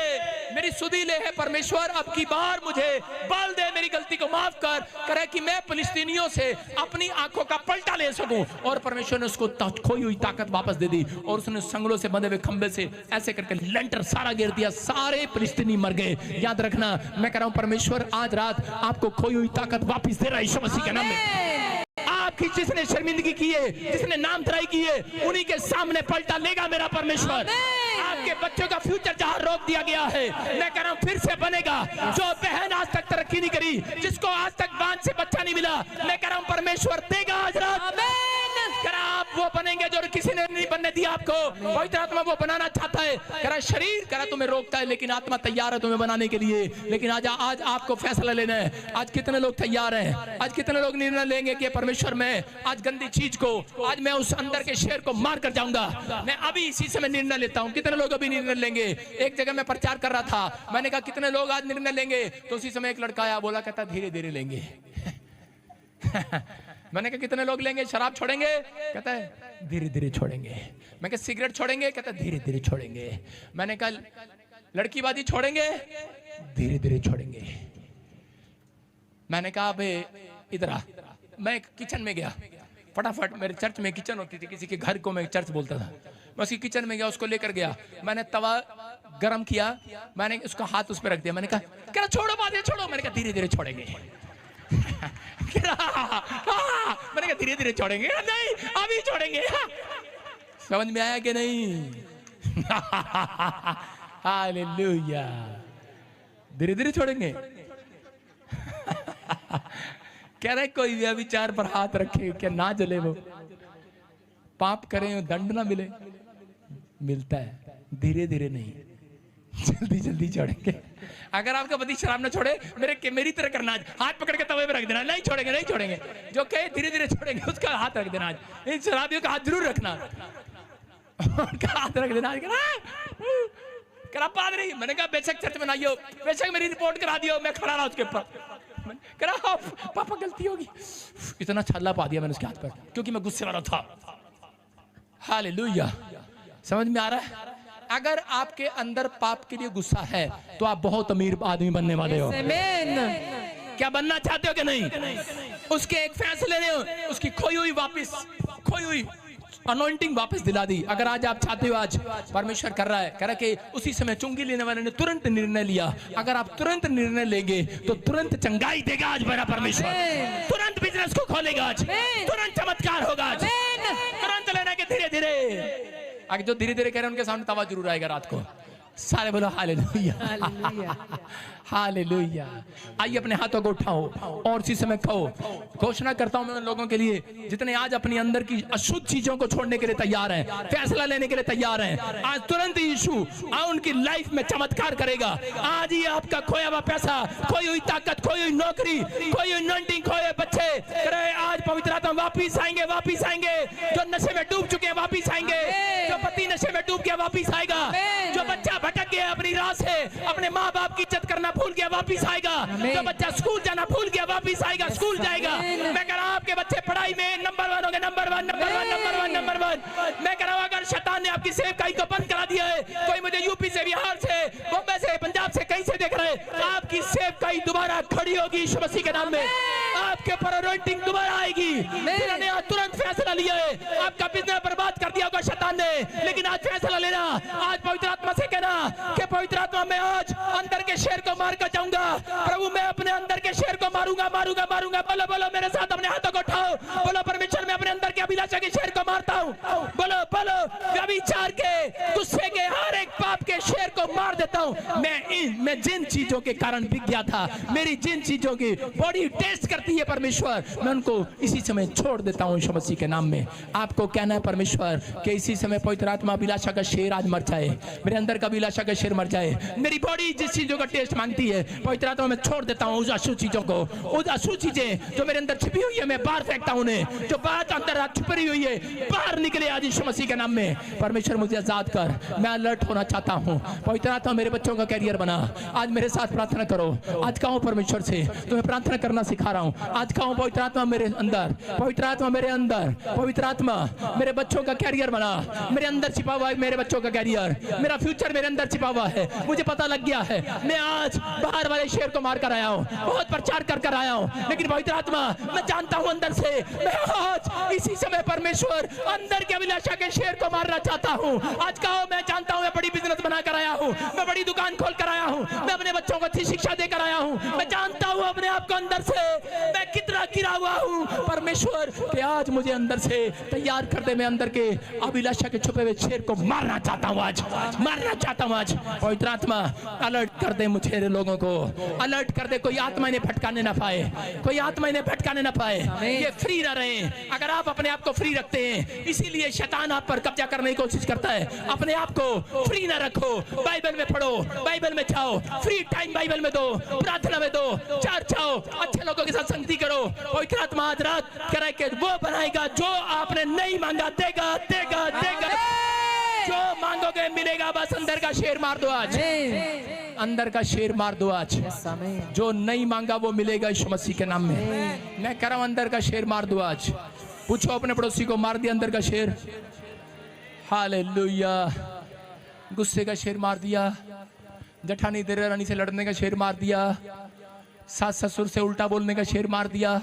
मेरी सुधि ले है परमेश्वर, अब की बार मुझे बल दे, मेरी गलती को माफ कर, करे कि मैं फिलिस्तीनियों से अपनी आंखों का पलटा ले सकूं। और परमेश्वर ने उसको खोई हुई ताकत वापस दे दी, और उसने संगलों से बंधे हुए खंबे से ऐसे करके लेंटर सारा गिर दिया, सारे फिलिस्तीनी मर गए। याद रखना, मैं कह रहा हूं परमेश्वर आज रात आपको खोई हुई ताकत वापस दे रहा है यीशु मसीह के नाम में। आपकी जिसने शर्मिंदगी की है, जिसने नामधराई की है, उन्हीं के सामने पलटा लेगा मेरा परमेश्वर। आपके बच्चों का फ्यूचर जहां रोक दिया गया है, मैं कह रहा हूं फिर से बनेगा। जो बहन आज तक तरक्की नहीं करी, जिसको आज तक बांझ से बच्चा नहीं मिला, मैं कह रहा हूं परमेश्वर देगा आज रात। आप वो बनेंगे जो किसी ने नहीं बनने दिया आपको। पवित्र आत्मा वो बनाना चाहता है। कह रहा शरीर कह रहा तुम्हें रोकता है, लेकिन आत्मा तैयार है तुम्हें बनाने के लिए। लेकिन आज आपको फैसला लेना है। आज कितने लोग तैयार हैं? आज कितने लोग निर्णय लेंगे कि परमेश्वर मैं आज गंदी चीज को, आज मैं उस अंदर के शेर को मार कर जाऊंगा, मैं अभी इसी समय निर्णय लेता हूं। कितने लोग अभी निर्णय लेंगे? एक जगह मैं प्रचार कर रहा था, मैंने कहा कितने लोग आज निर्णय लेंगे? तो उसी समय एक लड़का आया, बोला कहता धीरे धीरे लेंगे। मैंने कहा कितने लोग लेंगे? शराब छोड़ेंगे? कहता है धीरे धीरे छोड़ेंगे। मैं कहा सिगरेट छोड़ेंगे? कहता है धीरे धीरे छोड़ेंगे। मैंने कहा लड़कीबाजी छोड़ेंगे? धीरे धीरे छोड़ेंगे। मैंने कहा अबे इधर आ। मैं किचन में गया, फटाफट, मेरे चर्च में किचन होती थी, किसी के घर को मैं चर्च बोलता था, मैं उसकी किचन में गया, उसको लेकर गया, मैंने तवा गरम किया, मैंने उसका हाथ उस पर रख दिया, मैंने कहा छोड़ो बातें छोड़ो। मैंने कहा धीरे धीरे छोड़ेंगे। मैंने कहा धीरे धीरे छोड़ेंगे? नहीं अभी छोड़ेंगे। समझ में आया कि नहीं? हालेलुया। धीरे धीरे छोड़ेंगे। कह रहे कोई व्यभिचार पर हाथ रखे क्या ना जले, वो पाप करें दंड ना मिले? मिलता है, धीरे धीरे नहीं, जल्दी जल्दी छोड़ेंगे। अगर आपका पति शराब ना छोड़े, मेरी तरह करना, हाथ पकड़ के तवे पे रख देना, नहीं छोड़ेंगे नहीं छोड़ेंगे। जो कहे धीरे धीरे छोड़ेंगे उसका हाथ रख देना। इन शराबियों का हाथ जरूर रखना, उनका हाथ रख देना। करा पादरी, मैंने कहा बेशक चर्च में आइयो, बेशक मेरी रिपोर्ट करा दियो, मैं खड़ा रहा उसके ऊपर। करा पापा गलती होगी, इतना छल्ला पा दिया मैंने उसके हाथ पर, क्योंकि मैं गुस्से वाला था। हालेलुया। समझ में आ रहा है? अगर आपके अंदर पाप के लिए गुस्सा है तो आप बहुत अमीर आदमी बनने वाले हो। क्या बनना चाहते हो कि नहीं? उसके एक फैसले ने उसकी खोई हुई अनॉइंटिंग वापस दिला दी। अगर आज आप चाहते हो, आज परमेश्वर कर रहा है, कह रहा कि उसी समय चुंगी लेने वाले ने तुरंत निर्णय लिया। अगर आप तुरंत निर्णय लेंगे तो तुरंत चंगाई देगा आज मेरा परमेश्वर, तुरंत बिजनेस को खोलेगा आज, तुरंत चमत्कार होगा आज, तुरंत लेना के धीरे धीरे। अगर जो धीरे धीरे कह रहे हैं उनके सामने तवा जरूर आएगा रात को। सारे बोलो हालेलुया, हालेलुया। हालेलुया। आइए अपने हाथों को उठाओ और इसी समय कहो, घोषणा करता हूं मैं उन लोगों के लिए जितने आज अपनी अंदर की अशुद्ध चीजों को छोड़ने के लिए तैयार हैं, फैसला लेने के लिए तैयार हैं। आज तुरंत यीशु उनकी लाइफ में चमत्कार करेगा। आज ही आपका खोया हुआ पैसा, खोई हुई ताकत, खोई हुई नौकरी, खोई हुई नॉन्टिंग, खोए बच्चे, आज पवित्र आत्मा वापिस आएंगे, वापिस आएंगे। जो नशे में डूब चुके हैं वापिस आएंगे, जो पति नशे में डूब गया वापिस आएगा, जो बच्चा भटक गया अपनी राह से, अपने माँ बाप की इज्जत करना भूल गया वापिस आएगा, जो बच्चा स्कूल जाना भूल गया वापिस आएगा, स्कूल जाएगा। मैं कह रहा हूं आपके बच्चे पढ़ाई में नंबर 1 हो गए, नंबर 1, नंबर 1, नंबर 1, नंबर 1। मैं कह रहा हूं अगर शैतान ने आपकी सेवकाई को बंद करा दिया है, कोई मुझे यूपी से, बिहार से, बम्बई से, पंजाब से, कहीं से देख रहे हैं, आपकी सेवकाई दोबारा खड़ी होगी यीशु मसीह के नाम में। आपके पर अनॉइंटिंग दोबारा आएगी। जिन्होंने आज तुरंत फैसला लिया है, आपका बिजनेस बर्बाद कर दिया होगा शैतान ने, लेकिन आज फैसला लेना, आज पवित्र आत्मा से कहना कि पवित्र आत्मा मैं आज अंदर के शेर को मार कर जाऊंगा। प्रभु मैं अपने अंदर के शेर को मारूंगा, मारूंगा, मारूंगा। बोलो बोलो मेरे साथ, अपने हाथों को उठाओ, बोलो परमेश्वर मैं अपने अंदर के अभिलाषा के शेर को मारता हूं। बोलो बोलो, व्यभिचार के, गुस्से के, हर एक पाप के शेर को मार देता हूं। मैं जिन चीजों के कारण बिक गया था, मेरी जिन चीजों की बॉडी टेस्ट करती है परमेश्वर, मैं उनको इसी समय छोड़ देता हूं यीशु मसीह के नाम में। आपको कहना है परमेश्वर कि इसी समय पवित्र आत्मा अभिलाषा का शेर आज मर जाए, मेरे अंदर का अभिलाषा का शेर मर जाए। मेरी बॉडी जिस चीजों का टेस्ट मांगती है पवित्र आत्मा मैं छोड़ देता हूं उस अशुद्ध चीजों को, उस अशुद्ध चीजें जो मेरे अंदर छिपी हुई है मैं बाहर फेंकता हूं उन्हें। जो बात अंदर छिपी हुई है बाहर निकले आज यीशु मसीह के नाम में। परमेश्वर मुझे आजाद कर, मैं अलर्ट होना चाहता हूं। पवित्र आत्मा मेरे बच्चों का कैरियर बना। आज मेरे साथ प्रार्थना करो। आज कहो परमेश्वर से, तुम्हें प्रार्थना करना सिखा रहा हूं। आज कहो पवित्र आत्मा मेरे अंदर, पवित्र आत्मा मेरे अंदर, पवित्र आत्मा मेरे बच्चों का कैरियर बना। मेरे अंदर छिपा हुआ है मेरे बच्चों का कैरियर, मेरा फ्यूचर मेरे अंदर छिपा हुआ है। मुझे पता लग गया है, मैं आज बाहर वाले शेर को मार कर आया हूं, बहुत प्रचार कर कर आया हूं, लेकिन पवित्र आत्मा मैं जानता हूं अंदर से, मैं आज इसी समय परमेश्वर अंदर के अभिलाषा के शेर को मारना चाहता हूं। आज कहो मैं जानता हूं मैं बड़ी बिजनेस बना कर आया हूं, मैं बड़ी दुकान खोल कर आया हूं, मैं अपने बच्चों को अच्छी शिक्षा देकर आया हूं। मैं जानता हूं अपने आप को अंदर से मैं कितना गिरा हुआ हूं। परमेश्वर कि आज मुझे अंदर से तैयार कर दे, मैं अंदर के अभिलाषा के छुपे हुए शेर को मारना चाहता हूं, आज मारना चाहता हूं। आज पवित्र आत्मा अलर्ट कर दे मुझे लोगों को, अलर्ट कर दे। कोई आत्मा इन्हें भटकाने ना पाए, कोई आत्मा इन्हें भटकाने ना पाए, ये फ्री ना रहे। अगर आप अपने आप को फ्री रखते हैं, इसीलिए शैतान आप पर कब्जा करने की कोशिश करता है। अपने आप को फ्री ना रखो, बाइबल में पढ़ो, बाइबल में जाओ, फ्री टाइम बाइबल में दो, प्रार्थना में दो, चर्च जाओ, अच्छे लोगों के साथ संगति करो। पवित्र आत्मा आज रात करे कि वो बनाएगा जो आपने नहीं मांगा, देगा देगा देगा। जो मांगोगे मिलेगा। बस अंदर का शेर मार दो आज, अंदर का शेर मार दो आज। जो नहीं मांगा वो मिलेगा यीशु मसीह के नाम में। मैं कह रहा हूं अंदर का शेर मार दो आज। पूछो अपने पड़ोसी को, मार दिया अंदर का शेर? हालेलुया। गुस्से का शेर मार दिया, जठानी देरानी से लड़ने का शेर मार दिया, सास ससुर से उल्टा बोलने का शेर मार दिया,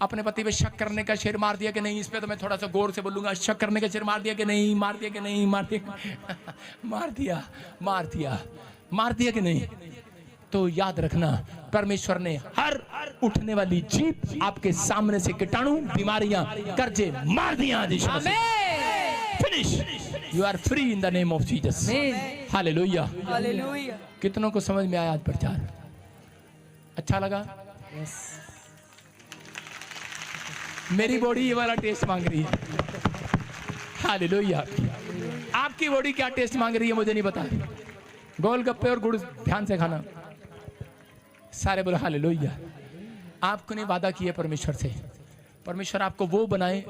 अपने पति पे शक करने का शेर मार दिया कि नहीं, इस पे तो मैं थोड़ा सा गौर से बोलूंगा, शक करने का शेर मार दिया कि नहीं, मार दिया कि नहीं, मार दिया मार दिया मार दिया मार दिया कि नहीं। तो याद रखना परमेश्वर ने हर उठने वाली जीभ आपके सामने से कीटाणु, बीमारियां, कर्जे मार दिया आज Yeshu Masih. Finish, you are free in the name of Jesus. Hallelujah. Hallelujah. कितनों को समझ में आया आज प्रचार? अच्छा लगा? मेरी बॉडी ये वाला टेस्ट मांग रही है। हालेलुया। आपकी बॉडी क्या टेस्ट मांग रही है मुझे नहीं पता। गोलगप्पे और गुड़ ध्यान से खाना। सारे बोलो हालेलुया। आपको ने वादा किया परमेश्वर से, परमेश्वर आपको वो बनाए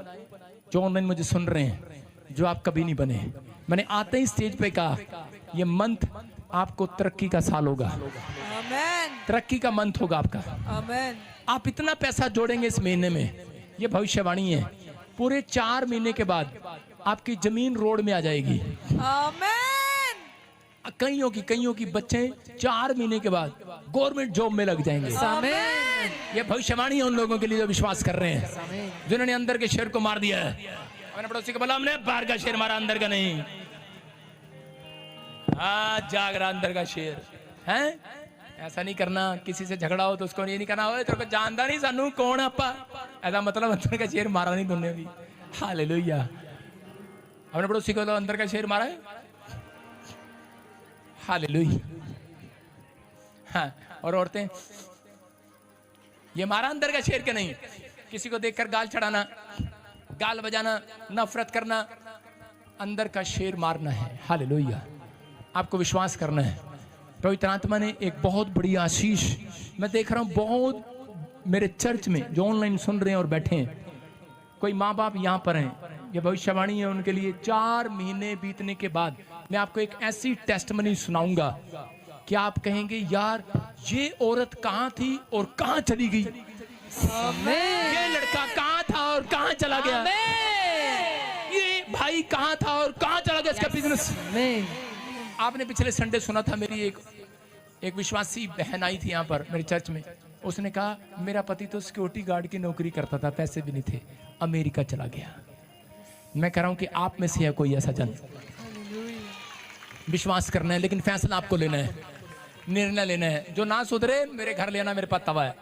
जो ऑनलाइन मुझे सुन रहे हैं, जो आप कभी नहीं बने। मैंने आते ही स्टेज पे कहा ये मंथ आपको तरक्की का साल होगा। आमेन। तरक्की का मंथ होगा आपका। आमेन। आप इतना पैसा जोड़ेंगे इस महीने में, ये भविष्यवाणी है। पूरे 4 महीने के बाद आपकी जमीन रोड में आ जाएगी। आमेन। कईयों की बच्चे 4 महीने के बाद गवर्नमेंट जॉब में लग जाएंगे। आमेन। ये भविष्यवाणी है उन लोगों के लिए जो विश्वास कर रहे हैं, जिन्होंने अंदर के शेर को मार दिया है। अपने पड़ोसी को बोला हमने बाहर का शेर मारा, अंदर का नहीं। आज जाग रहा अंदर का शेर है। ऐसा नहीं करना, किसी से झगड़ा हो तो उसको ये नहीं करना हो तेरे को जानता नहीं सानू कौन आपा, ऐसा मतलब अंदर का शेर मारा नहीं तुमने भी। हालेलुया। अपने पड़ोसी को अंदर का शेर मारा है। हालेलुया। हाँ, और औरतें, ये हमारा अंदर का शेर के नहीं, किसी को देखकर गाल चढ़ाना, गाल बजाना, नफरत करना, अंदर का शेर मारना है। हालेलुया। आपको विश्वास करना है। पवित्र आत्मा ने एक बहुत बड़ी आशीष, मैं देख रहा हूं बहुत मेरे चर्च में जो ऑनलाइन सुन रहे हैं और बैठे हैं, कोई माँ बाप यहाँ पर हैं, ये भविष्यवाणी है उनके लिए। 4 महीने बीतने के बाद मैं आपको एक ऐसी टेस्टमनी सुनाऊंगा कि आप कहेंगे यार ये औरत कहाँ थी और कहाँ चली गई, ये लड़का कहाँ था और कहाँ चला गया, ये भाई कहाँ था और कहाँ चला गया इसका बिजनेस। आपने पिछले संडे सुना था, मेरी एक विश्वासी बहन आई थी यहाँ पर मेरे चर्च में। उसने कहा मेरा पति तो सिक्योरिटी गार्ड की नौकरी करता था, पैसे भी नहीं थे, अमेरिका चला गया। मैं कह रहा हूं कि आप में से है कोई ऐसा जन, विश्वास करना है लेकिन फैसला आपको लेना है, निर्णय लेना है। जो ना सुधरे मेरे घर लेना, मेरे पास तवा है।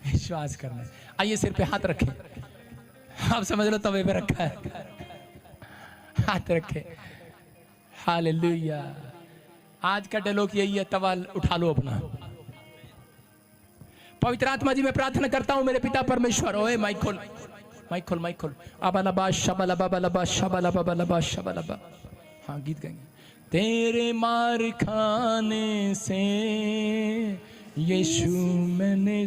विश्वास करना है। आइए सिर पे हाथ रखें, आप समझ लो तवे पे रखा है, हाथ रखे। हालेलुया। आज का डायलॉग यही है, तवा उठा लो अपना। पवित्र आत्मा जी मैं प्रार्थना करता हूं मेरे पिता परमेश्वर, ओए माइक खोल, माइक खोल, माइक खोल। अबलबा शबलबा बलबा शबलबा बलबा शबलबा। हाँ, गीत गाएंगे। तेरे मार खाने से यीशु मैंने